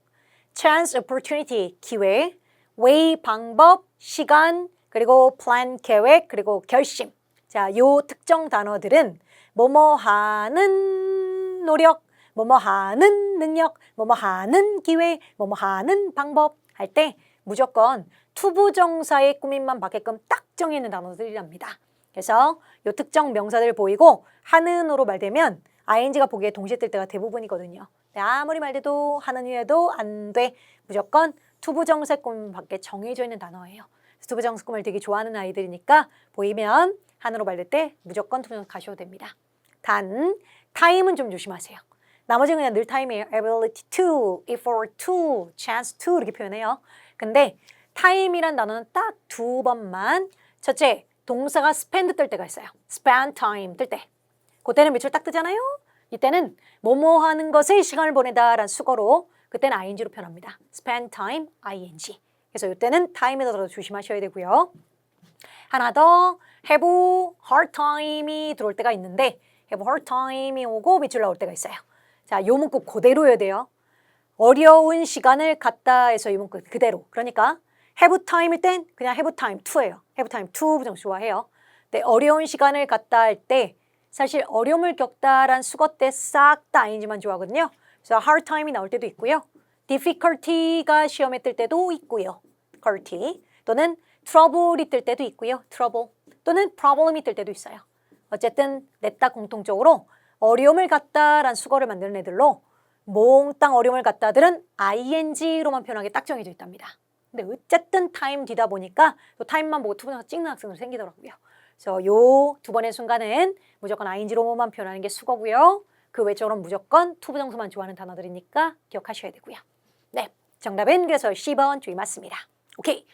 chance, opportunity, 기회, way, 방법, 시간, 그리고 plan, 계획, 그리고 결심. 자, 요 특정 단어들은 뭐뭐 하는 노력, 뭐뭐 하는 능력, 뭐뭐 하는 기회, 뭐뭐 하는 방법 할 때 무조건 투부정사의 꾸밈만 받게끔 딱 정해있는 단어들이랍니다. 그래서 요 특정 명사들 보이고 하는으로 말되면 ing가 보기에 동시에 뜰 때가 대부분이거든요. 아무리 말돼도 하는 이유에도 안 돼. 무조건 투부정사 꾸밈 받게 정해져 있는 단어예요. 투부정사 꾸밈을 되게 좋아하는 아이들이니까 보이면 한으로 말될 때 무조건 투부정사 가셔도 됩니다. 단, time은 좀 조심하세요. 나머지는 그냥 늘 time이에요. ability to, effort to, chance to 이렇게 표현해요. 근데 time이란 단어는 딱 두 번만 첫째, 동사가 spend 뜰 때가 있어요. spend time 뜰 때. 그때는 밑줄 딱 뜨잖아요. 이때는 뭐뭐 하는 것에 시간을 보내다 라는 수거로 그때는 ing로 표현합니다. spend time, ing. 그래서 이때는 time에다 들어서 조심하셔야 되고요. 하나 더 have hard time이 들어올 때가 있는데 have hard time이 오고 밑줄 나올 때가 있어요. 자, 요 문구 그대로여야 돼요. 어려운 시간을 갖다 해서 이 문구 그대로. 그러니까 have time일 땐 그냥 have time to예요. have time to 부정 좋아해요. 근데 어려운 시간을 갖다 할 때 사실 어려움을 겪다란 수거 때 싹 다 ing만 좋아하거든요. 그래서 hard time이 나올 때도 있고요. difficulty가 시험에 뜰 때도 있고요. difficulty 또는 trouble이 뜰 때도 있고요. trouble 또는 problem이 뜰 때도 있어요. 어쨌든 냈다 공통적으로 어려움을 갖다란 수거를 만드는 애들로 몽땅 어려움을 갖다들은 ing로만 표현하게 딱 정해져 있답니다. 근데 어쨌든 time 뒤다 보니까 또 time만 보고 투부정사 찍는 학생들 생기더라고요. 그래서 요 두 번의 순간은 무조건 ing로만 표현하는 게 수거고요. 그 외적으로는 무조건 투부정사만 좋아하는 단어들이니까 기억하셔야 되고요. 네, 정답은 그래서 10번 쪽이 맞습니다. 오케이.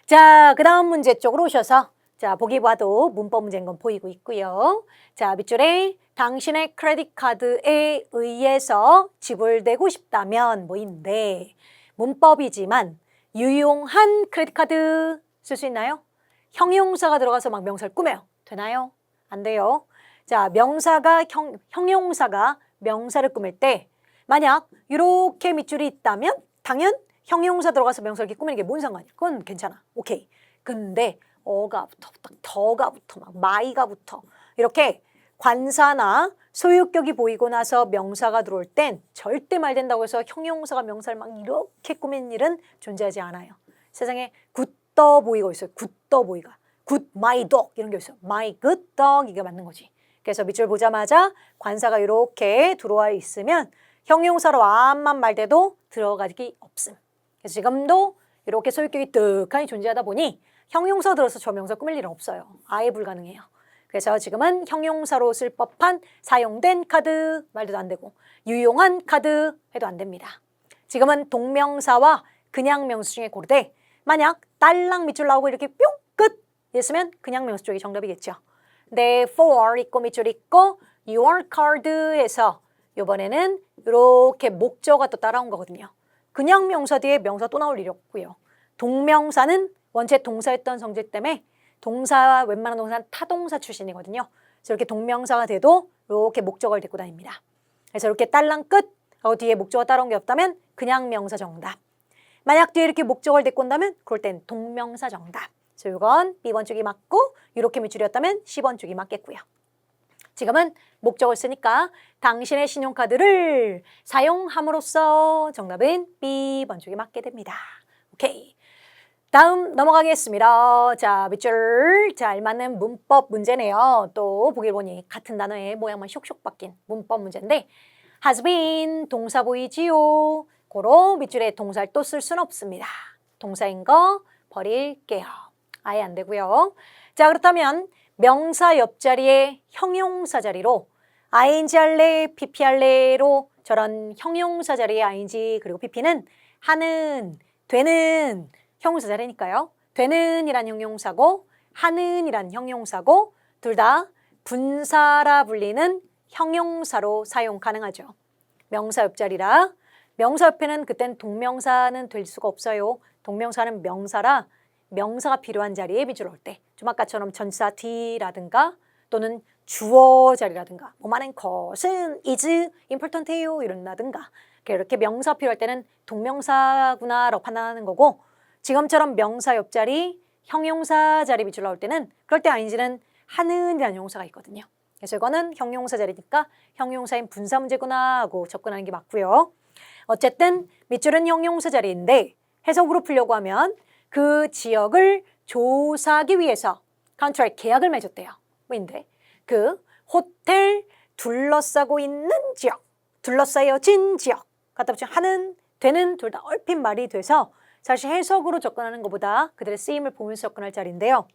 자, 그 다음 문제 쪽으로 오셔서 자, 보기 봐도 문법 문제인 건 보이고 있고요. 자, 밑줄에 당신의 크레딧 카드에 의해서 지불되고 싶다면 뭐인데 문법이지만 유용한 크레딧 카드 쓸 수 있나요? 형용사가 들어가서 막 명사를 꾸며요. 되나요? 안 돼요. 자, 명사가 형용사가 명사를 꾸밀 때 만약 이렇게 밑줄이 있다면 당연 형용사 들어가서 명사를 이렇게 꾸미는 게 뭔 상관이야? 그건 괜찮아. 오케이. 근데 어가 붙어, 더가 붙어, 막 마이가 붙어. 이렇게 관사나 소유격이 보이고 나서 명사가 들어올 땐 절대 말 된다고 해서 형용사가 명사를 막 이렇게 꾸미는 일은 존재하지 않아요. 세상에 굿떠 보이가 있어요. 굿떠 보이가. 굿 마이 덕 이런 게 있어요. 마이 굿 덕 이게 맞는 거지. 그래서 밑줄 보자마자 관사가 이렇게 들어와 있으면 형용사로 암만 말돼도 들어가기 없음. 그래서 지금도 이렇게 소유격이 뜩하니 존재하다 보니 형용사 들어서 저 명사 꾸밀 일은 없어요. 아예 불가능해요. 그래서 지금은 형용사로 쓸 법한 사용된 카드 말도 안 되고 유용한 카드 해도 안 됩니다. 지금은 동명사와 그냥 명사 중에 고르되 만약 딸랑 밑줄 나오고 이렇게 뿅 끝 했으면 그냥 명사 쪽이 정답이겠죠. 근데 for 있고 밑줄 있고 your card에서 이번에는 이렇게 목적어가 또 따라온 거거든요. 그냥 명사 뒤에 명사 또 나올 일이 없고요. 동명사는 원체 동사였던 성질 때문에 동사와 웬만한 동사는 타동사 출신이거든요. 그래서 이렇게 동명사가 돼도 이렇게 목적어를 데리고 다닙니다. 그래서 이렇게 딸랑 끝 하고 뒤에 목적어 따라온 게 없다면 그냥 명사 정답. 만약 뒤에 이렇게 목적어를 데리고 온다면 그럴 땐 동명사 정답. 그래서 이건 B번 쪽이 맞고 이렇게 밑줄이었다면 C번 쪽이 맞겠고요. 지금은 목적을 쓰니까 당신의 신용카드를 사용함으로써 정답은 B번 쪽이 맞게 됩니다. 오케이. 다음 넘어가겠습니다. 자, 밑줄 잘 맞는 문법 문제네요. 또 보길 보니 같은 단어의 모양만 쇽쇽 바뀐 문법 문제인데 has been 동사 보이지요. 고로 밑줄에 동사를 또 쓸 수는 없습니다. 동사인 거 버릴게요. 아예 안 되고요. 자, 그렇다면 명사 옆자리에 형용사 자리로 ing 할래, pp 할래로 저런 형용사 자리에 ing 그리고 pp는 하는, 되는 형용사 자리니까요. 되는 이란 형용사고 하는 이란 형용사고 둘 다 분사라 불리는 형용사로 사용 가능하죠. 명사 옆자리라 명사 옆에는 그땐 동명사는 될 수가 없어요. 동명사는 명사라 명사가 필요한 자리에 밑줄 올 때 좀 아까처럼 전치사 뒤라든가 또는 주어 자리라든가 뭐만한 것은 is important해요 이런다든가 이렇게 명사 필요할 때는 동명사구나 라고 판단하는 거고 지금처럼 명사 옆자리 형용사 자리 밑줄 나올 때는 그럴 때 ing는 하는이라는 형용사가 있거든요. 그래서 이거는 형용사 자리니까 형용사인 분사 문제구나 하고 접근하는 게 맞고요. 어쨌든 밑줄은 형용사 자리인데 해석으로 풀려고 하면 그 지역을 조사하기 위해서 컨트랙트 계약을 맺었대요. 뭐인데? 그 호텔 둘러싸고 있는 지역, 둘러싸여진 지역 갖다 붙이면 하는, 되는 둘 다 얼핏 말이 돼서 사실 해석으로 접근하는 것보다 그들의 쓰임을 보면서 접근할 자리인데요.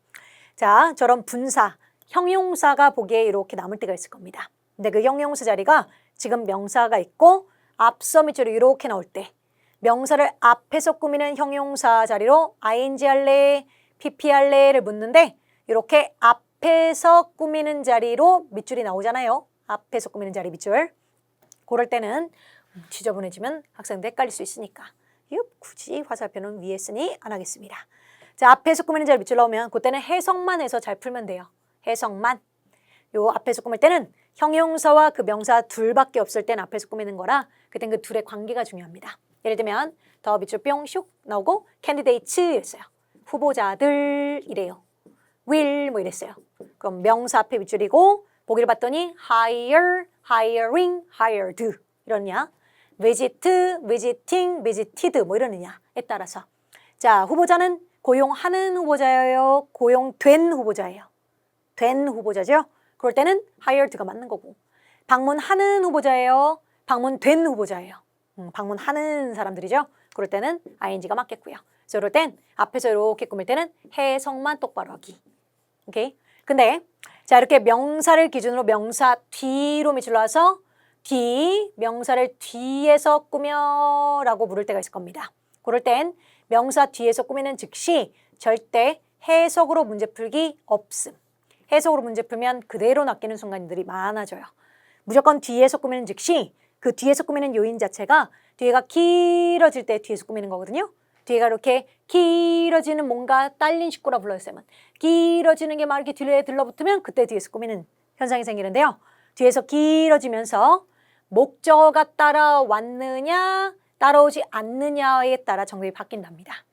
자, 저런 분사, 형용사가 보기에 이렇게 남을 때가 있을 겁니다. 근데 그 형용사 자리가 지금 명사가 있고 앞서 밑줄이 이렇게 나올 때 명사를 앞에서 꾸미는 형용사 자리로 ing 할래, pp 할래를 묻는데 이렇게 앞에서 꾸미는 자리로 밑줄이 나오잖아요. 앞에서 꾸미는 자리 밑줄. 그럴 때는 지저분해지면 학생도 헷갈릴 수 있으니까 굳이 화살표는 위에 쓰니 안 하겠습니다. 자, 앞에서 꾸미는 자리 밑줄 나오면 그때는 해석만 해서 잘 풀면 돼요. 해석만. 요 앞에서 꾸밀 때는 형용사와 그 명사 둘밖에 없을 땐 앞에서 꾸미는 거라 그땐 그 둘의 관계가 중요합니다. 예를 들면 더 밑줄 뿅 슉 나오고 candidates 이랬어요. 후보자들 이래요. will 뭐 이랬어요. 그럼 명사 앞에 밑줄이고 보기를 봤더니 hire, hiring, hired 이러느냐 visit, visiting, visited 뭐 이러느냐에 따라서 자 후보자는 고용하는 후보자예요? 고용된 후보자예요? 된 후보자죠? 그럴 때는 hired가 맞는 거고 방문하는 후보자예요? 방문된 후보자예요? 방문하는 사람들이죠? 그럴 때는 ing가 맞겠고요. 그래서 이럴 땐 앞에서 이렇게 꾸밀 때는 해석만 똑바로 하기. 오케이? 근데 자 이렇게 명사를 기준으로 명사 뒤로 밑줄 놔서 뒤, 명사를 뒤에서 꾸며 라고 물을 때가 있을 겁니다. 그럴 땐 명사 뒤에서 꾸미는 즉시 절대 해석으로 문제 풀기 없음. 해석으로 문제 풀면 그대로 낚이는 순간들이 많아져요. 무조건 뒤에서 꾸미는 즉시 그 뒤에서 꾸미는 요인 자체가 뒤에가 길어질 때 뒤에서 꾸미는 거거든요. 뒤에가 이렇게 길어지는 뭔가 딸린 식구라 불러요, 쌤은. 길어지는 게 막 이렇게 뒤에 들러붙으면 그때 뒤에서 꾸미는 현상이 생기는데요. 뒤에서 길어지면서 목적어가 따라왔느냐, 따라오지 않느냐에 따라 정답이 바뀐답니다.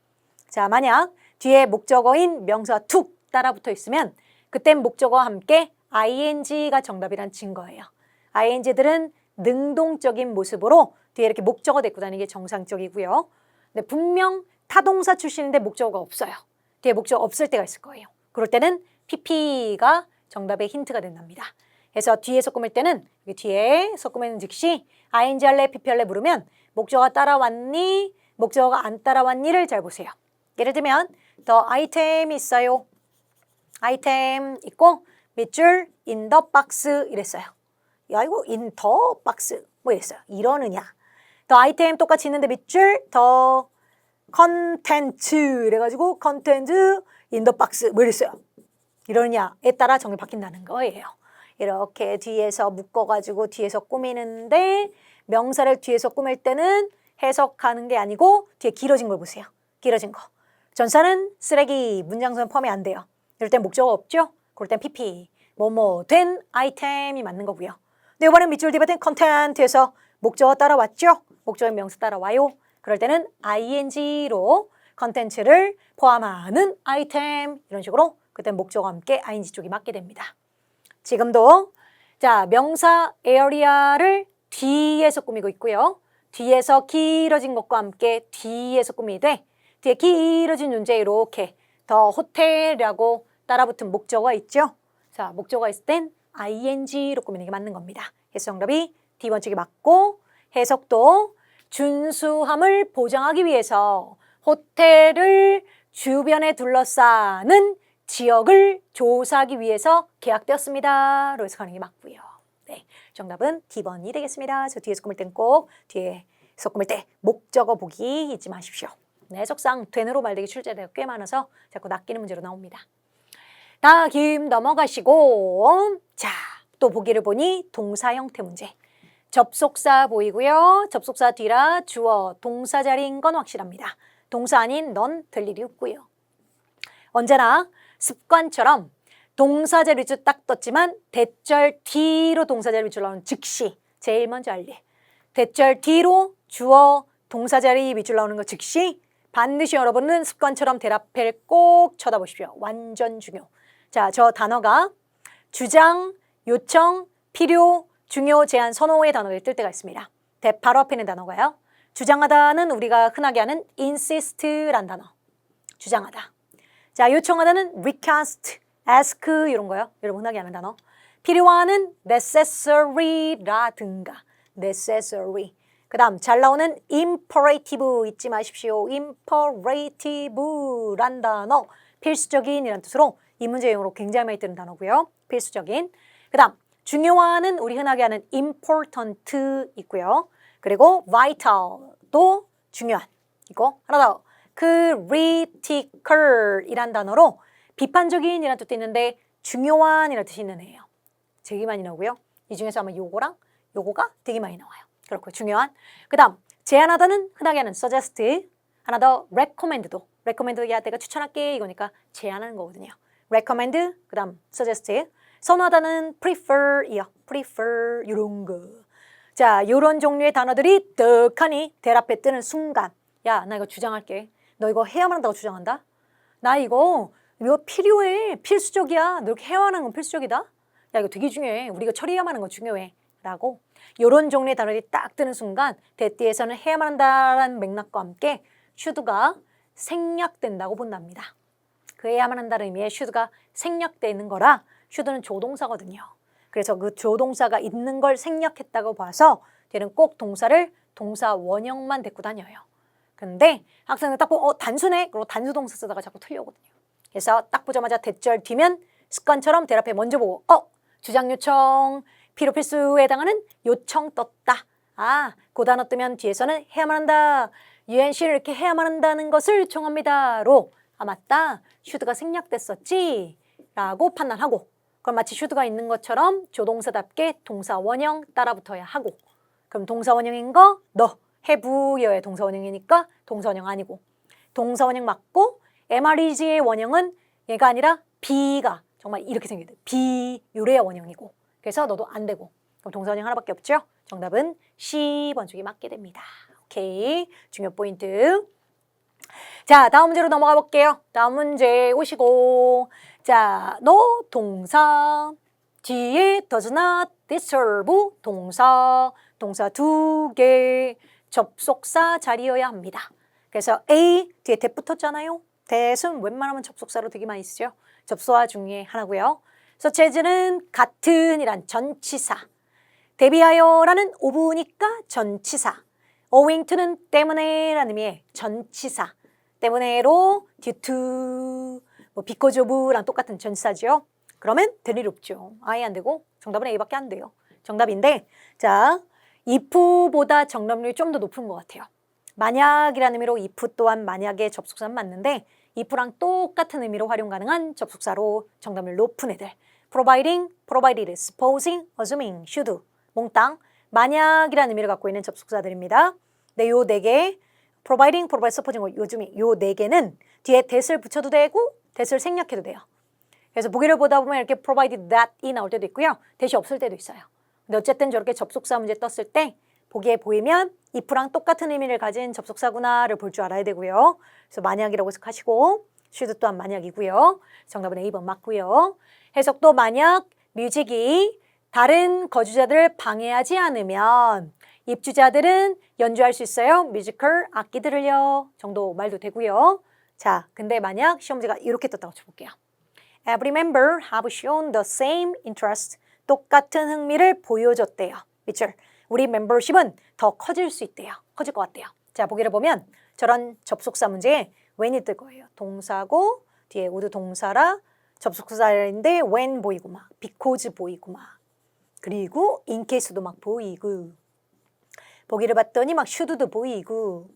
자, 만약 뒤에 목적어인 명사 툭 따라 붙어 있으면 그땐 목적어와 함께 ing가 정답이란 증거예요. ing들은 능동적인 모습으로 뒤에 이렇게 목적어 데리고 다니는 게 정상적이고요. 근데 분명 타동사 출신인데 목적어가 없어요. 뒤에 목적어 없을 때가 있을 거예요. 그럴 때는 pp가 정답의 힌트가 된답니다. 그래서 뒤에서 꾸밀 때는 뒤에서 꾸미는 즉시 ing 할래, pp 할래 물으면 목적어가 따라왔니, 목적어가 안 따라왔니를 잘 보세요. 예를 들면 the item이 있어요. 아이템 있고 밑줄 in the box 이랬어요. 야 이거 in the box 뭐 이랬어요. 이러느냐. the item 똑같이 있는데 밑줄 the content 이래가지고 content in the box 뭐 이랬어요. 이러느냐에 따라 정답이 바뀐다는 거예요. 이렇게 뒤에서 묶어가지고 뒤에서 꾸미는데 명사를 뒤에서 꾸밀 때는 해석하는 게 아니고 뒤에 길어진 걸 보세요. 길어진 거. 전사는 쓰레기 문장선 포함이 안 돼요. 이럴 땐 목적어 없죠? 그럴 땐 pp, 뭐뭐 된 아이템이 맞는 거고요. 근데 이번엔 밑줄 뒤에 된 컨텐트에서 목적어 따라왔죠? 목적어 명사 따라와요. 그럴 때는 ing로 컨텐츠를 포함하는 아이템 이런 식으로 그때 목적어와 함께 ing 쪽이 맞게 됩니다. 지금도 자 명사 area를 뒤에서 꾸미고 있고요. 뒤에서 길어진 것과 함께 뒤에서 꾸미되 뒤에 길어진 존재 이렇게 더 호텔이라고 따라붙은 목적어가 있죠. 자, 목적어가 있을 땐 ing로 꾸미는 게 맞는 겁니다. 그래서 정답이 D번 쪽이 맞고 해석도 준수함을 보장하기 위해서 호텔을 주변에 둘러싸는 지역을 조사하기 위해서 계약되었습니다. 로 해석하는 게 맞고요. 네, 정답은 D번이 되겠습니다. 그래서 뒤에서 꾸밀 땐 꼭 뒤에서 꾸밀 때 목적어 보기 잊지 마십시오. 네, 해석상 된으로 말되기 출제대가 꽤 많아서 자꾸 낚이는 문제로 나옵니다. 다음 넘어가시고 자, 또 보기를 보니 동사 형태 문제. 접속사 보이고요. 접속사 뒤라 주어, 동사 자리인 건 확실합니다. 동사 아닌 넌 될 일이 없고요. 언제나 습관처럼 동사 자리 밑줄 딱 떴지만 대절 뒤로 동사 자리 밑줄 나오는 즉시 제일 먼저 알리. 대절 뒤로 주어, 동사 자리 밑줄 나오는 거 즉시 반드시 여러분은 습관처럼 대답을 꼭 쳐다보십시오. 완전 중요. 자, 저 단어가 주장, 요청, 필요, 중요, 제한, 선호의 단어들이 뜰 때가 있습니다. 바로 앞에 있는 단어가요. 주장하다는 우리가 흔하게 하는 insist란 단어. 주장하다. 자, 요청하다는 request, ask 이런 거요. 여러분 흔하게 하는 단어. 필요하는 necessary라든가 necessary. 그 다음 잘 나오는 imperative 잊지 마십시오. imperative란 단어. 필수적인이란 뜻으로 이 문제 용어로 굉장히 많이 뜨는 단어고요. 필수적인. 그 다음 중요한은 우리 흔하게 하는 important 있고요. 그리고 vital도 중요한. 이거 하나 더. critical이란 단어로 비판적인이란 뜻도 있는데 중요한이라는 뜻이 있는 애예요. 되게 많이 나오고요. 이 중에서 아마 요거랑 요거가 되게 많이 나와요. 그렇고 중요한. 그 다음 제안하다는 흔하게 하는 suggest. 하나 더 recommend도. recommend 야 내가 추천할게 이거니까 제안하는 거거든요. recommend 그 다음 suggest. 선호하다는 prefer이요. prefer 이런 거. 자, 이런 종류의 단어들이 떡하니 대답에 뜨는 순간 야, 나 이거 주장할게. 너 이거 해야만 한다고 주장한다? 나 이거 필요해. 필수적이야. 너 이렇게 해야만 하는 건 필수적이다? 야, 이거 되게 중요해. 우리가 처리해야만 하는 건 중요해. 라고 이런 종류의 단어들이 딱 뜨는 순간 대띠에서는 해야만 한다라는 맥락과 함께 should가 생략된다고 본답니다. 그 해야만 한다는 의미의 should가 생략되어 있는 거라 should는 조동사거든요. 그래서 그 조동사가 있는 걸 생략했다고 봐서 걔는 꼭 동사를 동사 원형만 데리고 다녀요. 근데 학생들 딱 보고 단수네? 그리고 단수 동사 쓰다가 자꾸 틀려오거든요. 그래서 딱 보자마자 대절 뒤면 습관처럼 대답해 먼저 보고 주장 요청 필요 필수에 해당하는 요청 떴다. 아, 그 단어 뜨면 뒤에서는 해야만 한다. UNC를 이렇게 해야만 한다는 것을 요청합니다로 아 맞다. should가 생략됐었지 라고 판단하고 그럼 마치 should가 있는 것처럼 조동사답게 동사 원형 따라붙어야 하고 그럼 동사 원형인 거 너 have여의 동사 원형이니까 동사 원형 아니고 동사 원형 맞고 MREG의 원형은 얘가 아니라 be가 정말 이렇게 생겨야 돼. be 요래야 원형이고 그래서 너도 안 되고 그럼 동사 원형 하나밖에 없죠. 정답은 C번 쪽이 맞게 됩니다. 오케이. 중요 포인트. 자, 다음 문제로 넘어가 볼게요. 다음 문제 오시고 자, 너 동사 뒤에 does not disturb 동사 두 개 접속사 자리여야 합니다. 그래서 A 뒤에 that 붙었잖아요. that은 웬만하면 접속사로 되게 많이 쓰죠. 접속사 중에 하나고요. such as는 같은이란 전치사. 대비하여라는 of니까 전치사. owing to는 때문에라는 의미의 전치사. 때문에로 due to 뭐 because of랑 똑같은 전치사죠. 그러면 될 일 없죠. 아예 안 되고 정답은 A밖에 안 돼요. 정답인데 자 if보다 정답률이 좀 더 높은 것 같아요. 만약이라는 의미로 if 또한 만약의 접속사는 맞는데 if랑 똑같은 의미로 활용 가능한 접속사로 정답률 높은 애들. providing, provided, supposing, assuming, should, 몽땅 만약이라는 의미를 갖고 있는 접속사들입니다. 네, 요 네 개 providing, provide, supposing, 요즘에 요 네 개는 뒤에 that을 붙여도 되고 that을 생략해도 돼요. 그래서 보기를 보다 보면 이렇게 provided that이 나올 때도 있고요. that이 없을 때도 있어요. 근데 어쨌든 저렇게 접속사 문제 떴을 때 보기에 보이면 if랑 똑같은 의미를 가진 접속사구나를 볼 줄 알아야 되고요. 그래서 만약이라고 해석하시고 should 또한 만약이고요. 정답은 A번 맞고요. 해석도 만약 뮤직이 다른 거주자들을 방해하지 않으면 입주자들은 연주할 수 있어요. 뮤지컬 악기들을요. 정도 말도 되고요. 자, 근데 만약 시험 문제가 이렇게 떴다고 쳐볼게요. Every member have shown the same interest. 똑같은 흥미를 보여줬대요. 밑줄. 우리 멤버십은 더 커질 수 있대요. 커질 것 같대요. 자, 보기를 보면 저런 접속사 문제에 when이 뜰 거예요. 동사고 뒤에 모두 동사라 접속사인데 when 보이고 막 because 보이고 막 그리고 in case도 막 보이고 보기를 봤더니 막 should도 보이고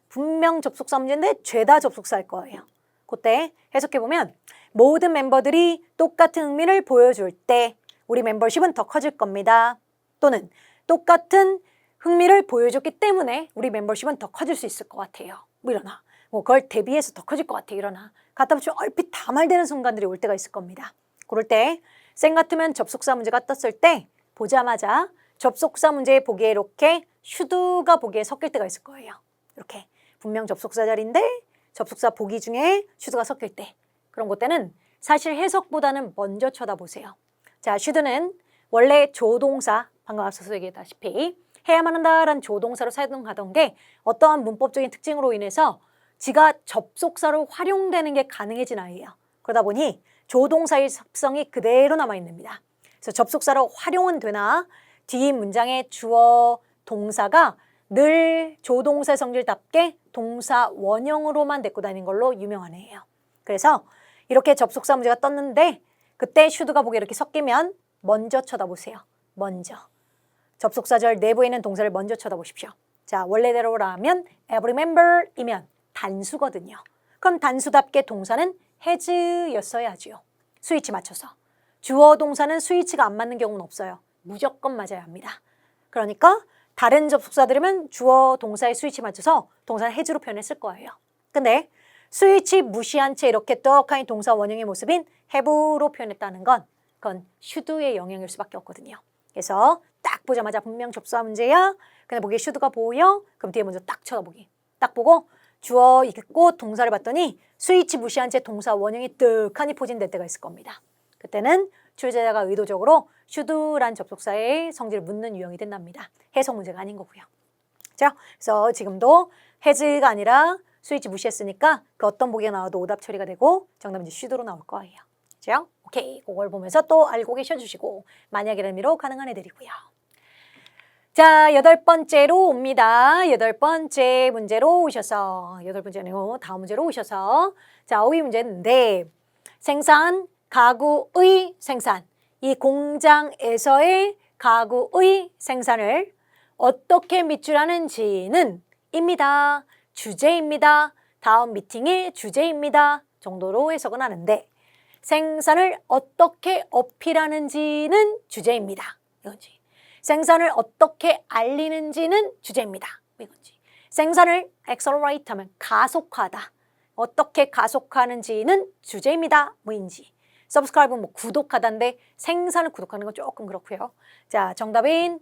분명 접속사 문제인데 죄다 접속사일 거예요. 그때 해석해보면 모든 멤버들이 똑같은 흥미를 보여줄 때 우리 멤버십은 더 커질 겁니다. 또는 똑같은 흥미를 보여줬기 때문에 우리 멤버십은 더 커질 수 있을 것 같아요. 뭐 이러나. 뭐 그걸 대비해서 더 커질 것 같아. 이러나. 갖다 붙이면 얼핏 다 말되는 순간들이 올 때가 있을 겁니다. 그럴 때 쌩 같으면 접속사 문제가 떴을 때 보자마자 접속사 문제의 보기에 이렇게 should가 보기에 섞일 때가 있을 거예요. 이렇게 분명 접속사 자리인데 접속사 보기 중에 should가 섞일 때 그런 것 때는 사실 해석보다는 먼저 쳐다보세요. 자, should는 원래 조동사, 방금 앞서서 얘기했다시피 해야만 한다라는 조동사로 사용하던 게 어떠한 문법적인 특징으로 인해서 지가 접속사로 활용되는 게 가능해진 아이예요. 그러다 보니 조동사의 습성이 그대로 남아있습니다. 그래서 접속사로 활용은 되나 뒤 문장의 주어 동사가 늘 조동사 성질답게 동사 원형으로만 데리고 다니는 걸로 유명한 애예요. 그래서 이렇게 접속사 문제가 떴는데 그때 should가 보기에 이렇게 섞이면 먼저 쳐다보세요. 먼저. 접속사절 내부에 있는 동사를 먼저 쳐다보십시오. 자, 원래대로라면 every member이면 단수거든요. 그럼 단수답게 동사는 has였어야지요. 스위치 맞춰서. 주어 동사는 스위치가 안 맞는 경우는 없어요. 무조건 맞아야 합니다. 그러니까 다른 접속사들이면 주어 동사에 스위치 맞춰서 동사는 has로 표현했을 거예요. 근데 스위치 무시한 채 이렇게 떡하니 동사 원형의 모습인 have로 표현했다는 건 그건 should의 영향일 수밖에 없거든요. 그래서 딱 보자마자 분명 접수사 문제야. 근데 보기에 should가 보여. 그럼 뒤에 먼저 딱 쳐다보기. 딱 보고 주어 읽고 동사를 봤더니 스위치 무시한 채 동사 원형이 떡하니 포진될 때가 있을 겁니다. 그때는 출제자가 의도적으로 should란 접속사의 성질을 묻는 유형이 된답니다. 해석 문제가 아닌 거고요. 그렇죠? 그래서 지금도 has가 아니라 스위치 무시했으니까 그 어떤 보기가 나와도 오답 처리가 되고 정답은 이제 should로 나올 거예요. 그렇죠? 오케이. 그걸 보면서 또 알고 계셔주시고 만약이라는 의미로 가능한 애들이고요. 자, 8번째로 옵니다. 8번째 문제로 오셔서 8번째네요. 다음 문제로 오셔서 자, 어휘 문제인데 생산, 가구의 생산 이 공장에서의 가구의 생산을 어떻게 밑줄하는지는 입니다. 주제입니다. 다음 미팅의 주제입니다. 정도로 해석은 하는데 생산을 어떻게 어필하는지는 주제입니다. 이건지. 생산을 어떻게 알리는지는 주제입니다. 이건지. 생산을 accelerate 하면 가속화하다. 어떻게 가속화하는지는 주제입니다. 뭐인지. subscribe는 뭐 구독하다인데 생산을 구독하는 건 조금 그렇고요. 자, 정답은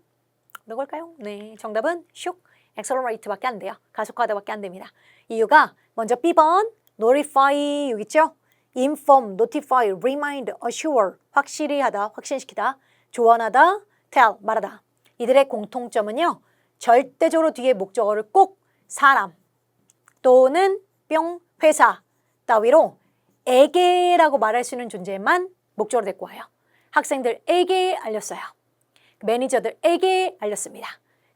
누굴까요? 네, 정답은 슉 accelerate밖에 안 돼요. 가속화하다밖에 안 됩니다. 이유가 먼저 B번 notify 여기 있죠? inform, notify, remind, assure 확실히 하다, 확신시키다, 조언하다, tell, 말하다. 이들의 공통점은요. 절대적으로 뒤에 목적어를 꼭 사람 또는 뿅 회사 따위로 에게라고 말할 수 있는 존재만 목적어로 데리고 와요. 학생들에게 알렸어요. 매니저들에게 알렸습니다.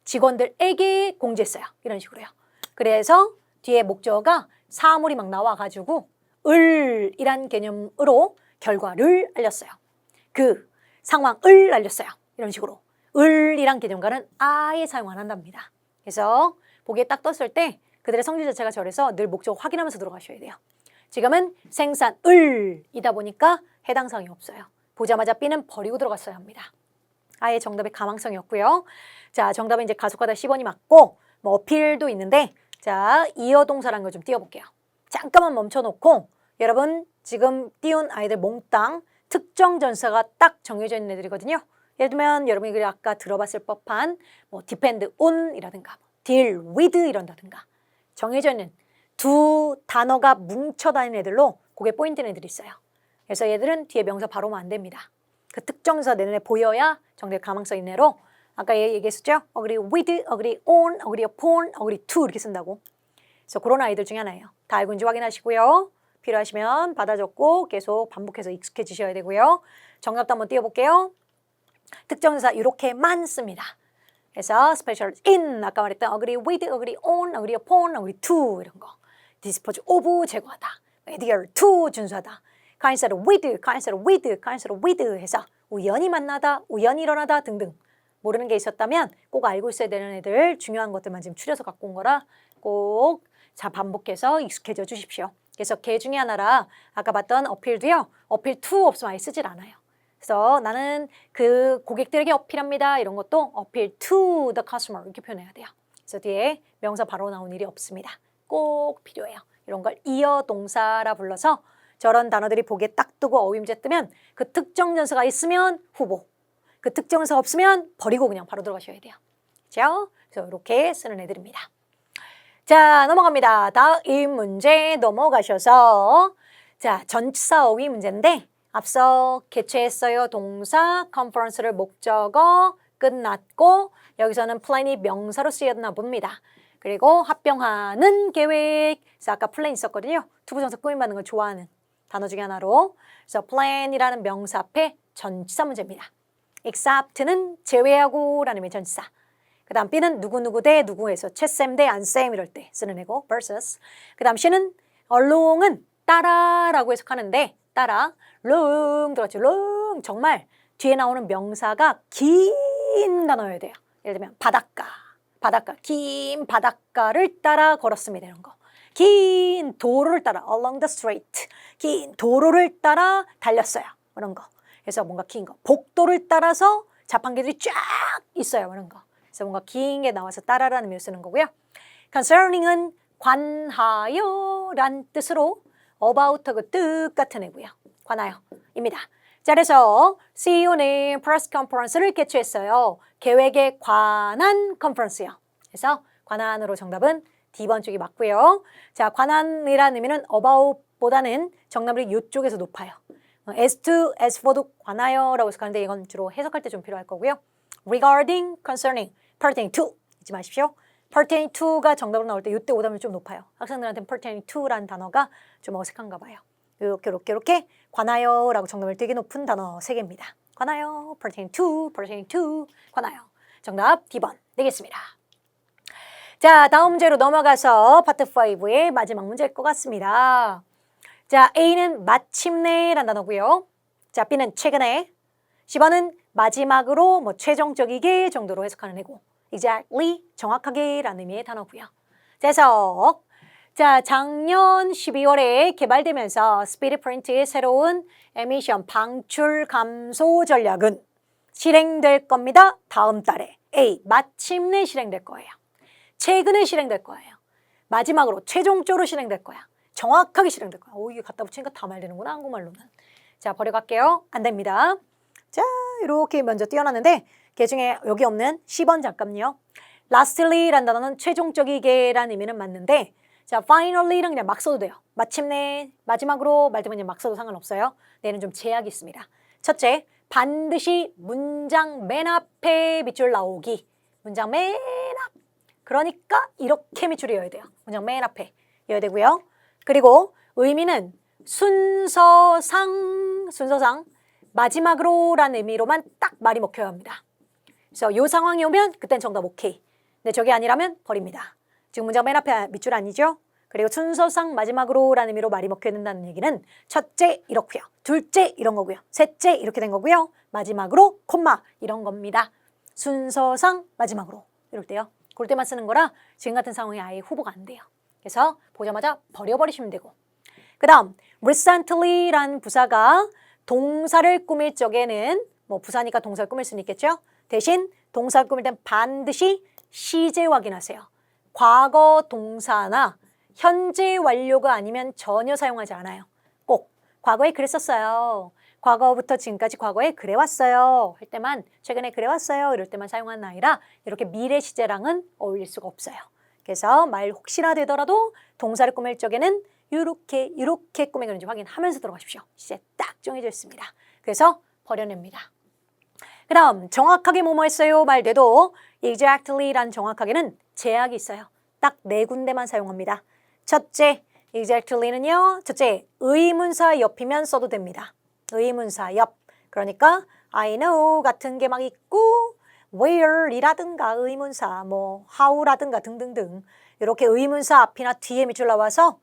직원들에게 공지했어요. 이런 식으로요. 그래서 뒤에 목적어가 사물이 막 나와가지고 을이란 개념으로 결과를 알렸어요. 그 상황을 알렸어요. 이런 식으로. 을이란 개념과는 아예 사용 안 한답니다. 그래서 보기에 딱 떴을 때 그들의 성질 자체가 저래서 늘 목적어 확인하면서 들어가셔야 돼요. 지금은 생산을이다 보니까 해당 사항이 없어요. 보자마자 B는 버리고 들어갔어야 합니다. 아예 정답의 가망성이 없고요. 자, 정답은 이제 가속하다 10번이 맞고 뭐 어필도 있는데 자, 이어 동사라는 걸 좀 띄워볼게요. 잠깐만 멈춰놓고 여러분 지금 띄운 아이들 몽땅 특정 전사가 딱 정해져 있는 애들이거든요. 예를 들면 여러분이 아까 들어봤을 법한 뭐 depend on 이라든가 deal with 이런다든가 정해져 있는 두 단어가 뭉쳐 다니는 애들로 그게 포인트는 애들이 있어요. 그래서 얘들은 뒤에 명사 바로 오면 안 됩니다. 그 특정 전사 내 눈에 보여야 정답의 가망성 있는 애로 아까 얘기했었죠? agree with, agree on, agree upon, agree to 이렇게 쓴다고. 그래서 그런 아이들 중에 하나예요. 다 알고 있는지 확인하시고요. 필요하시면 받아 적고 계속 반복해서 익숙해지셔야 되고요. 정답도 한번 띄워볼게요. 특정사 이렇게만 씁니다. 그래서 special in 아까 말했던 agree with, agree on, agree upon, agree to 이런 거. dispose of 제거하다. adhere to 준수하다. coincide with, coincide with, coincide with 해서 우연히 만나다, 우연히 일어나다 등등. 모르는 게 있었다면 꼭 알고 있어야 되는 애들 중요한 것들만 지금 추려서 갖고 온 거라 꼭 자 반복해서 익숙해져 주십시오. 그래서 개 중에 하나라 아까 봤던 어필도요. 어필 to 없으면 아예 쓰질 않아요. 그래서 나는 그 고객들에게 어필합니다. 이런 것도 어필 to the customer 이렇게 표현해야 돼요. 그래서 뒤에 명사 바로 나온 일이 없습니다. 꼭 필요해요. 이런 걸 이어 동사라 불러서 저런 단어들이 보기에 딱 뜨고 어휘 문제 뜨면 그 특정 전사가 있으면 후보, 그 특정 전사가 없으면 버리고 그냥 바로 들어가셔야 돼요. 그렇죠? 그래서 이렇게 쓰는 애들입니다. 자, 넘어갑니다. 다음 문제 넘어가셔서 자, 전치사 어휘 문제인데 앞서 개최했어요. 동사, 컨퍼런스를 목적어, 끝났고 여기서는 플랜이 명사로 쓰였나 봅니다. 그리고 합병하는 계획. 그래서 아까 플랜 있었거든요. 투부정사 꾸밈받는 걸 좋아하는 단어 중에 하나로. 그래서 플랜이라는 명사 앞에 전치사 문제입니다. except는 제외하고 라는 의미의 전치사. 그 다음 B는 누구누구 대 누구에서 채쌤 대 안쌤 이럴 때 쓰는 애고 versus. 그 다음 C는 along은 따라라고 해석하는데 따라 long 들었죠. long 정말 뒤에 나오는 명사가 긴 단어여야 돼요. 예를 들면 바닷가, 바닷가, 긴 바닷가를 따라 걸었습니다. 이런 거. 긴 도로를 따라 along the street, 긴 도로를 따라 달렸어요. 이런 거. 그래서 뭔가 긴 거. 복도를 따라서 자판기들이 쫙 있어요. 이런 거. 그래서 뭔가 긴 게 나와서 따라라는 의미로 쓰는 거고요. concerning은 관하여 란 뜻으로 about하고 뜻 같은 애고요. 관하여입니다. 자, 그래서 CEO는 프레스 컨퍼런스를 개최했어요. 계획에 관한 컨퍼런스요. 그래서 관한으로 정답은 D번 쪽이 맞고요. 자, 관한이라는 의미는 about보다는 정답률이 이쪽에서 높아요. as to, as for도 관하여라고 해석하는데 이건 주로 해석할 때 좀 필요할 거고요. regarding, concerning, pertaining to 잊지 마십시오. pertaining to가 정답으로 나올 때 이때 오답률이 좀 높아요. 학생들한테는 pertaining to라는 단어가 좀 어색한가 봐요. 이렇게 관하여라고 정답률 되게 높은 단어 3개입니다. 관하여, pertaining to, 관하여. 정답 D번 되겠습니다. 자, 다음 문제로 넘어가서 파트 5의 마지막 문제일 것 같습니다. 자, A는 마침내라는 단어고요. 자, B는 최근에, C번은 마지막으로 뭐 최종적이게 정도로 해석하는 애고 exactly, 정확하게 라는 의미의 단어고요. 재석. 자, 작년 12월에 개발되면서 스피드 프린트의 새로운 에미션 방출 감소 전략은 실행될 겁니다. 다음 달에. A, 마침내 실행될 거예요. 최근에 실행될 거예요. 마지막으로 최종적으로 실행될 거야. 정확하게 실행될 거야. 오, 이게 갖다 붙이니까 다 말되는구나, 한국말로는. 자, 버려갈게요. 안 됩니다. 자, 이렇게 먼저 띄워놨는데 그 중에 여기 없는 10번 잠깐요. lastly라는 단어는 최종적이게라는 의미는 맞는데 자, finally는 그냥 막 써도 돼요. 마침내, 마지막으로 말되면 그냥 막 써도 상관없어요. 얘는 좀 제약이 있습니다. 첫째, 반드시 문장 맨 앞에 밑줄 나오기. 문장 맨 앞. 그러니까 이렇게 밑줄이어야 돼요. 문장 맨 앞에 이어야 되고요. 그리고 의미는 순서상 마지막으로라는 의미로만 딱 말이 먹혀야 합니다. 그래서 이 상황이 오면 그땐 정답 오케이. 근데 저게 아니라면 버립니다. 지금 문장 맨 앞에 밑줄 아니죠? 그리고 순서상 마지막으로라는 의미로 말이 먹혀야 된다는 얘기는 첫째 이렇고요. 둘째 이런 거고요. 셋째 이렇게 된 거고요. 마지막으로 콤마 이런 겁니다. 순서상 마지막으로 이럴 때요. 그럴 때만 쓰는 거라 지금 같은 상황이 아예 후보가 안 돼요. 그래서 보자마자 버려버리시면 되고 그 다음 recently라는 부사가 동사를 꾸밀 적에는 뭐 부사니까 동사를 꾸밀 수는 있겠죠. 대신 동사를 꾸밀 땐 반드시 시제 확인하세요. 과거 동사나 현재 완료가 아니면 전혀 사용하지 않아요. 꼭 과거에 그랬었어요. 과거부터 지금까지 과거에 그래왔어요. 할 때만 최근에 그래왔어요. 이럴 때만 사용하는 아니라 이렇게 미래 시제랑은 어울릴 수가 없어요. 그래서 말 혹시나 되더라도 동사를 꾸밀 적에는 이렇게 꾸미는지 확인하면서 들어가십시오. 시제 딱 정해져 있습니다. 그래서 버려냅니다. 그 다음 정확하게 뭐뭐 했어요 말돼도 exactly란 정확하게는 제약이 있어요. 딱 4군데만 사용합니다. 첫째, exactly는요. 첫째, 의문사 옆이면 써도 됩니다. 의문사 옆. 그러니까 I know 같은 게 막 있고 where이라든가 의문사, 뭐 how라든가 등등등 이렇게 의문사 앞이나 뒤에 밑줄 나와서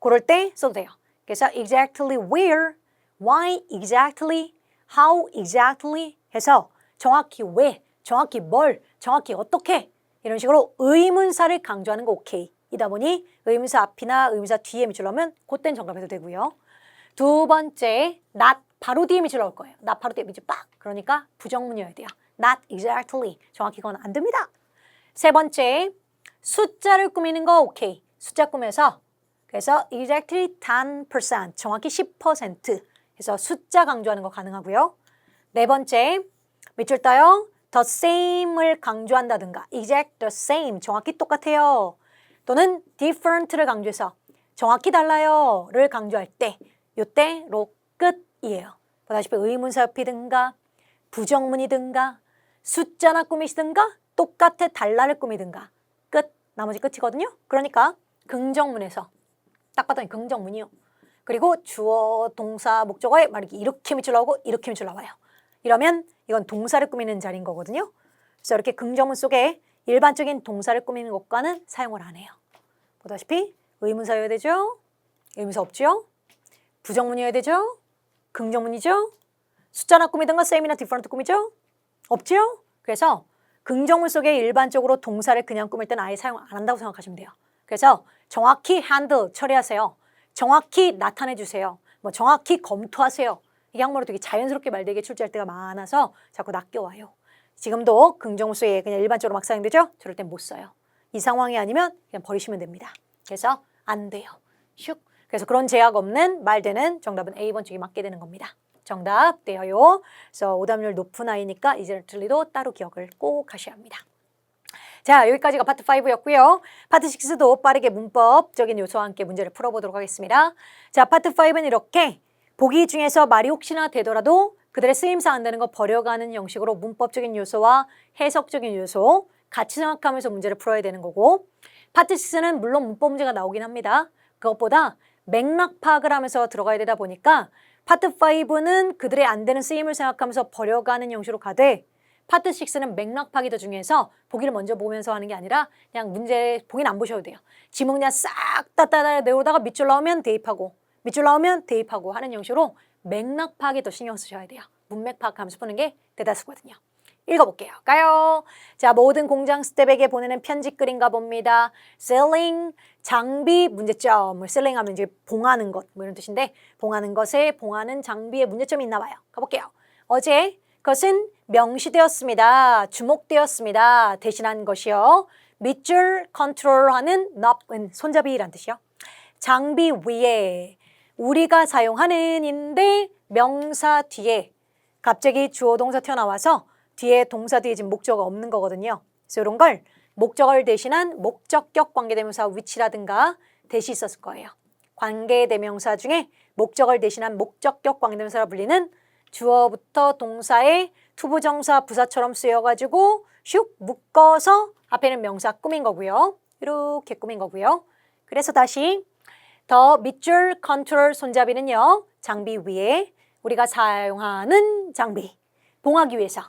그럴 때 써도 돼요. 그래서 exactly where, why exactly, how exactly 해서 정확히 왜, 정확히 뭘, 정확히 어떻게 이런 식으로 의문사를 강조하는 거 오케이. 이다 보니 의문사 앞이나 의문사 뒤에 밑줄 넣으면 그땐 정답해도 되고요. 두 번째, not 바로 뒤에 밑줄 넣을 거예요. not 바로 뒤에 밑줄 빡. 그러니까 부정문이어야 돼요. not exactly. 정확히 그건 안 됩니다. 세 번째, 숫자를 꾸미는 거 오케이. 숫자 꾸며서 그래서 exactly 10%, 정확히 10%. 그래서 숫자 강조하는 거 가능하고요. 네 번째, 밑줄 떠요. the same을 강조한다든가 exact the same, 정확히 똑같아요. 또는 different를 강조해서 정확히 달라요를 강조할 때 요때로 끝이에요. 보다시피 의문사 옆이든가 부정문이든가 숫자나 꾸미시든가 똑같아 달라를 꾸미든가 끝. 나머지 끝이거든요. 그러니까 긍정문에서 딱 봤더니 긍정문이요. 그리고 주어, 동사, 목적어에 만약에 이렇게 밑줄 나오고 이렇게 밑줄 나와요. 이러면 이건 동사를 꾸미는 자리인 거거든요. 그래서 이렇게 긍정문 속에 일반적인 동사를 꾸미는 것과는 사용을 안 해요. 보다시피 의문사여야 되죠. 의문사 없죠. 부정문이어야 되죠. 긍정문이죠. 숫자나 꾸미든가 셈이나 디퍼런트 꾸미죠. 없죠. 그래서 긍정문 속에 일반적으로 동사를 그냥 꾸밀 때는 아예 사용 안 한다고 생각하시면 돼요. 그래서 정확히 handle 처리하세요. 정확히 나타내 주세요. 뭐 정확히 검토하세요. 이게 한국말로 되게 자연스럽게 말되게 출제할 때가 많아서 자꾸 낚여와요. 지금도 긍정문 속에 그냥 일반적으로 막 사용되죠? 저럴 땐 못 써요. 이 상황이 아니면 그냥 버리시면 됩니다. 그래서 안 돼요. 슉. 그래서 그런 제약 없는 말되는 정답은 A번 쪽이 맞게 되는 겁니다. 정답 되어요. 그래서 오답률 높은 아이니까 이제 틀리도 따로 기억을 꼭 하셔야 합니다. 자, 여기까지가 파트 5였고요. 파트 6도 빠르게 문법적인 요소와 함께 문제를 풀어보도록 하겠습니다. 자, 파트 5는 이렇게 보기 중에서 말이 혹시나 되더라도 그들의 쓰임상 안 되는 거 버려가는 형식으로 문법적인 요소와 해석적인 요소 같이 생각하면서 문제를 풀어야 되는 거고, 파트 6는 물론 문법 문제가 나오긴 합니다. 그것보다 맥락 파악을 하면서 들어가야 되다 보니까 파트 5는 그들의 안 되는 쓰임을 생각하면서 버려가는 형식으로 가되, 파트 6는 맥락 파악이 더 중요해서 보기를 먼저 보면서 하는 게 아니라 그냥 문제 보기는 안 보셔도 돼요. 지문 그냥 싹 따따다 내오다가 밑줄 나오면 대입하고 밑줄 나오면 대입하고 하는 형식으로 맥락 파악에 더 신경 쓰셔야 돼요. 문맥 파악하면서 푸는 게 대다수거든요. 읽어볼게요. 가요. 자, 모든 공장 스텝에게 보내는 편지 글인가 봅니다. selling, 장비, 문제점. selling 하면 이제 봉하는 것, 뭐 이런 뜻인데, 봉하는 것에 봉하는 장비에 문제점이 있나 봐요. 가볼게요. 어제 그것은 명시되었습니다. 주목되었습니다. 대신한 것이요. 밑줄 컨트롤하는 knob은 손잡이란 뜻이요. 장비 위에 우리가 사용하는 인데 명사 뒤에 갑자기 주어 동사 튀어나와서 뒤에 동사 뒤에 지금 목적어가 없는 거거든요. 그래서 이런 걸 목적어를 대신한 목적격 관계대명사 위치라든가 대시 있었을 거예요. 관계대명사 중에 목적어를 대신한 목적격 관계대명사라 불리는 주어부터 동사의 투부정사 부사처럼 쓰여가지고 슉 묶어서 앞에는 명사 꾸민 거고요. 이렇게 꾸민 거고요. 그래서 다시 더 밑줄 컨트롤 손잡이는요. 장비 위에 우리가 사용하는 장비 봉하기 위해서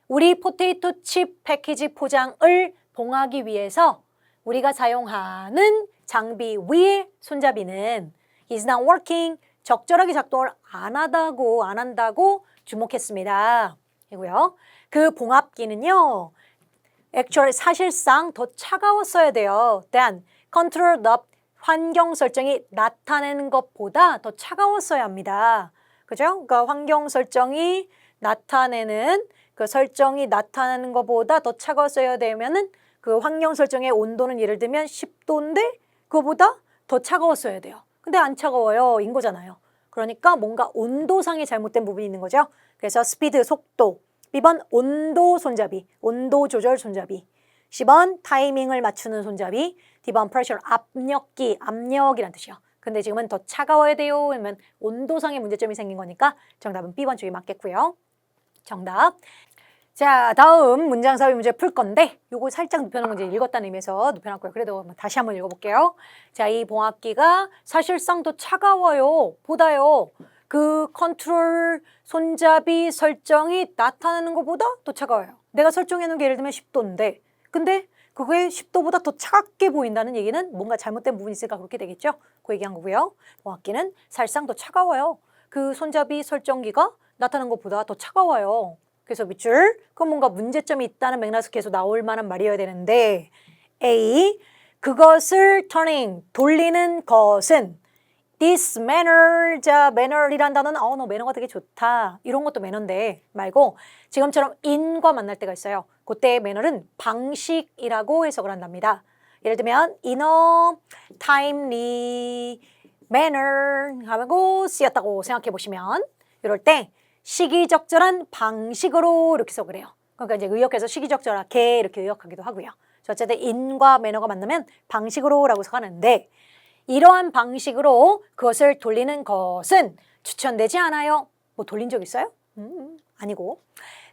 우리 포테이토 칩 패키지 포장을 봉하기 위해서 우리가 사용하는 장비 위에 손잡이는 is not working 적절하게 작동을 안 한다고 주목했습니다. 이고요. 그 봉합기는요. actually 사실상 더 차가웠어야 돼요. than control the 환경 설정이 나타내는 것보다 더 차가웠어야 합니다. 그죠? 그러니까 환경 설정이 나타내는 그 설정이 나타나는 것보다 더 차가웠어야 되면은 그 환경 설정의 온도는 예를 들면 10도인데 그거보다 더 차가웠어야 돼요. 근데 안 차가워요. 인 거잖아요. 그러니까 뭔가 온도상의 잘못된 부분이 있는 거죠. 그래서 스피드, 속도. B번 온도 손잡이, 온도 조절 손잡이. C번 타이밍을 맞추는 손잡이. D번 프레셔, 압력기, 압력이란 뜻이요. 근데 지금은 더 차가워야 돼요. 그러면 온도상의 문제점이 생긴 거니까 정답은 B번 쪽이 맞겠고요. 정답. 자, 다음 문장삽입 문제 풀 건데 요거 살짝 눕혀놓은 문제 읽었다는 의미에서 눕혀놨고요. 그래도 다시 한번 읽어볼게요. 자, 이 봉합기가 사실상 더 차가워요. 보다요. 그 컨트롤 손잡이 설정이 나타나는 것보다 더 차가워요. 내가 설정해놓은 게 예를 들면 10도인데 근데 그게 10도보다 더 차갑게 보인다는 얘기는 뭔가 잘못된 부분이 있으니까 그렇게 되겠죠. 그 얘기한 거고요. 봉합기는 사실상 더 차가워요. 그 손잡이 설정기가 나타나는 것보다 더 차가워요. 그래서 밑줄, 그럼 뭔가 문제점이 있다는 맥락에서 계속 나올 만한 말이어야 되는데 A, 그것을 turning, 돌리는 것은 this manner, 자, manner이란 단어는 너 매너가 되게 좋다. 이런 것도 매너인데 말고 지금처럼 in과 만날 때가 있어요. 그때의 manner은 방식이라고 해석을 한답니다. 예를 들면 in a timely manner 하고 쓰였다고 생각해 보시면 이럴 때 시기적절한 방식으로 이렇게 해석을 해요. 그러니까 이제 의역해서 시기적절하게 이렇게 의역하기도 하고요. 어쨌든 in과 매너가 만나면 방식으로라고 하는데 이러한 방식으로 그것을 돌리는 것은 추천되지 않아요. 뭐 돌린 적 있어요? 아니고.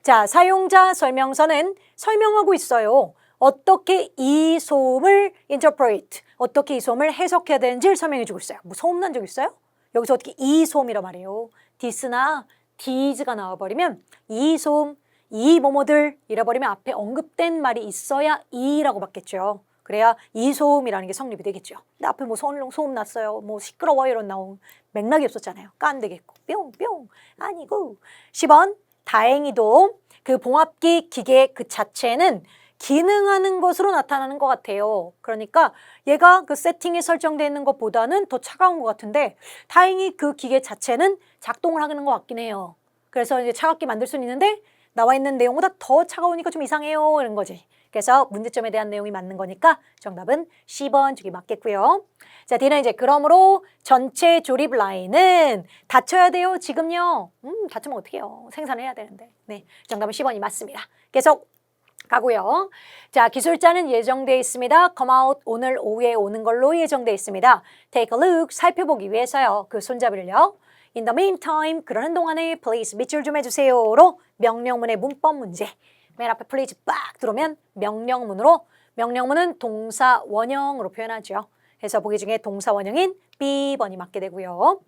자, 사용자 설명서는 설명하고 있어요. 어떻게 이 소음을 interpret, 어떻게 이 소음을 해석해야 되는지를 설명해주고 있어요. 뭐 소음 난 적 있어요? 여기서 어떻게 이 소음이란 말이에요. this나 these가 나와버리면 이 소음, 이 뭐뭐들 잃어버리면 앞에 언급된 말이 있어야 이라고 받겠죠. 그래야 이 소음이라는 게 성립이 되겠죠. 근데 앞에 뭐 소음 났어요. 뭐 시끄러워 이런 나온 맥락이 없었잖아요. 깐 되겠고 뿅뿅 아니고. 10번 다행히도 그 봉합기 기계 그 자체는 기능하는 것으로 나타나는 것 같아요. 그러니까 얘가 그 세팅에 설정되어 있는 것보다는 더 차가운 것 같은데 다행히 그 기계 자체는 작동을 하는 것 같긴 해요. 그래서 이제 차갑게 만들 수는 있는데 나와 있는 내용보다 더 차가우니까 좀 이상해요 이런 거지. 그래서 문제점에 대한 내용이 맞는 거니까 정답은 10번 저기 맞겠고요. 자, D는 이제 그러므로 전체 조립 라인은 닫혀야 돼요. 지금요. 닫히면 어떡해요. 생산을 해야 되는데. 네, 정답은 10번이 맞습니다. 계속 가고요. 자, 기술자는 예정되어 있습니다. come out 오늘 오후에 오는 걸로 예정되어 있습니다. take a look 살펴보기 위해서요. 그 손잡이를요. in the meantime 그러는 동안에 please 밑줄 좀 해주세요로 명령문의 문법 문제. 맨 앞에 please 빡 들어오면 명령문으로 명령문은 동사 원형으로 표현하죠. 그래서 보기 중에 동사 원형인 B번이 맞게 되고요.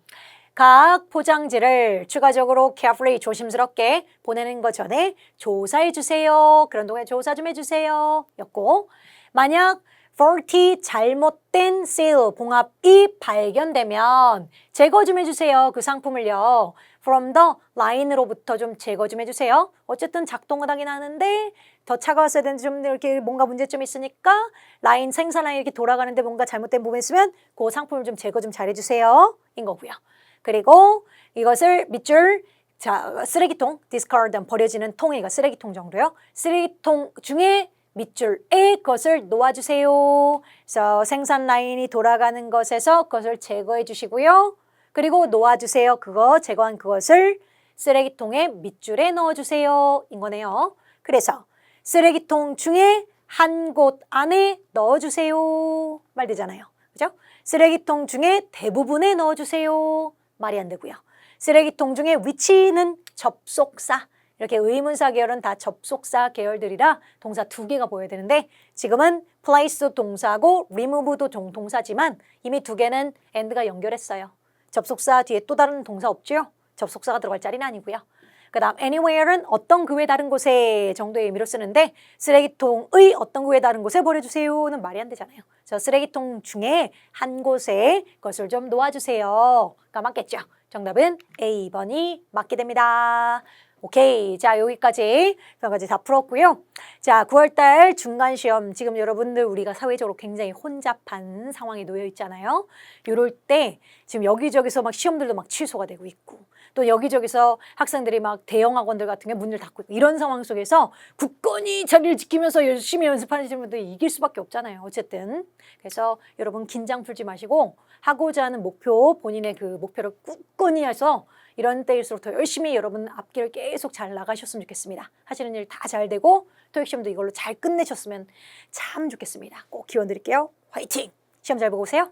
각 포장지를 추가적으로 carefully 조심스럽게 보내는 것 전에 조사해 주세요. 그런 동안에 조사 좀 해주세요. 였고 만약 faulty 잘못된 seal 봉합이 발견되면 제거 좀 해주세요. 그 상품을요. from the line으로부터 좀 제거 좀 해주세요. 어쨌든 작동을 하긴 하는데 더 차가웠어야 되는데 좀 이렇게 뭔가 문제점이 있으니까 라인 생산 라인 이렇게 돌아가는데 뭔가 잘못된 부분이 있으면 그 상품을 좀 제거 좀 잘해주세요. 인 거고요. 그리고 이것을 밑줄 자 쓰레기통 discard 버려지는 통이 이거 쓰레기통 정도요. 쓰레기통 중에 밑줄에 그것을 놓아주세요. 그래서 생산 라인이 돌아가는 것에서 그것을 제거해 주시고요. 그리고 놓아주세요. 그거 제거한 그것을 쓰레기통의 밑줄에 넣어주세요. 인 거네요. 그래서 쓰레기통 중에 한 곳 안에 넣어주세요. 말 되잖아요. 그죠? 쓰레기통 중에 대부분에 넣어주세요. 말이 안 되고요. 쓰레기통 중에 위치는 접속사. 이렇게 의문사 계열은 다 접속사 계열들이라 동사 2개가 보여야 되는데 지금은 place 동사고 remove도 동사지만 이미 2개는 and가 연결했어요. 접속사 뒤에 또 다른 동사 없죠? 접속사가 들어갈 자리는 아니고요. 그 다음 anywhere는 어떤 그 외 다른 곳에 정도의 의미로 쓰는데 쓰레기통의 어떤 그 외 다른 곳에 버려주세요는 말이 안 되잖아요. 저 쓰레기통 중에 한 곳에 그것을 좀 놓아주세요가 맞겠죠. 정답은 A번이 맞게 됩니다. 오케이. 자, 여기까지 다 풀었고요. 자, 9월달 중간시험 지금 여러분들 우리가 사회적으로 굉장히 혼잡한 상황에 놓여 있잖아요. 이럴 때 지금 여기저기서 막 시험들도 막 취소가 되고 있고 또 여기저기서 학생들이 막 대형 학원들 같은 게 문을 닫고 있고 이런 상황 속에서 굳건히 자리를 지키면서 열심히 연습하시는 분들이 이길 수밖에 없잖아요. 어쨌든. 그래서 여러분 긴장 풀지 마시고 하고자 하는 목표, 본인의 그 목표를 굳건히 해서 이런 때일수록 더 열심히 여러분 앞길을 계속 잘 나가셨으면 좋겠습니다. 하시는 일 다 잘 되고 토익 시험도 이걸로 잘 끝내셨으면 참 좋겠습니다. 꼭 기원 드릴게요. 화이팅! 시험 잘 보고 오세요.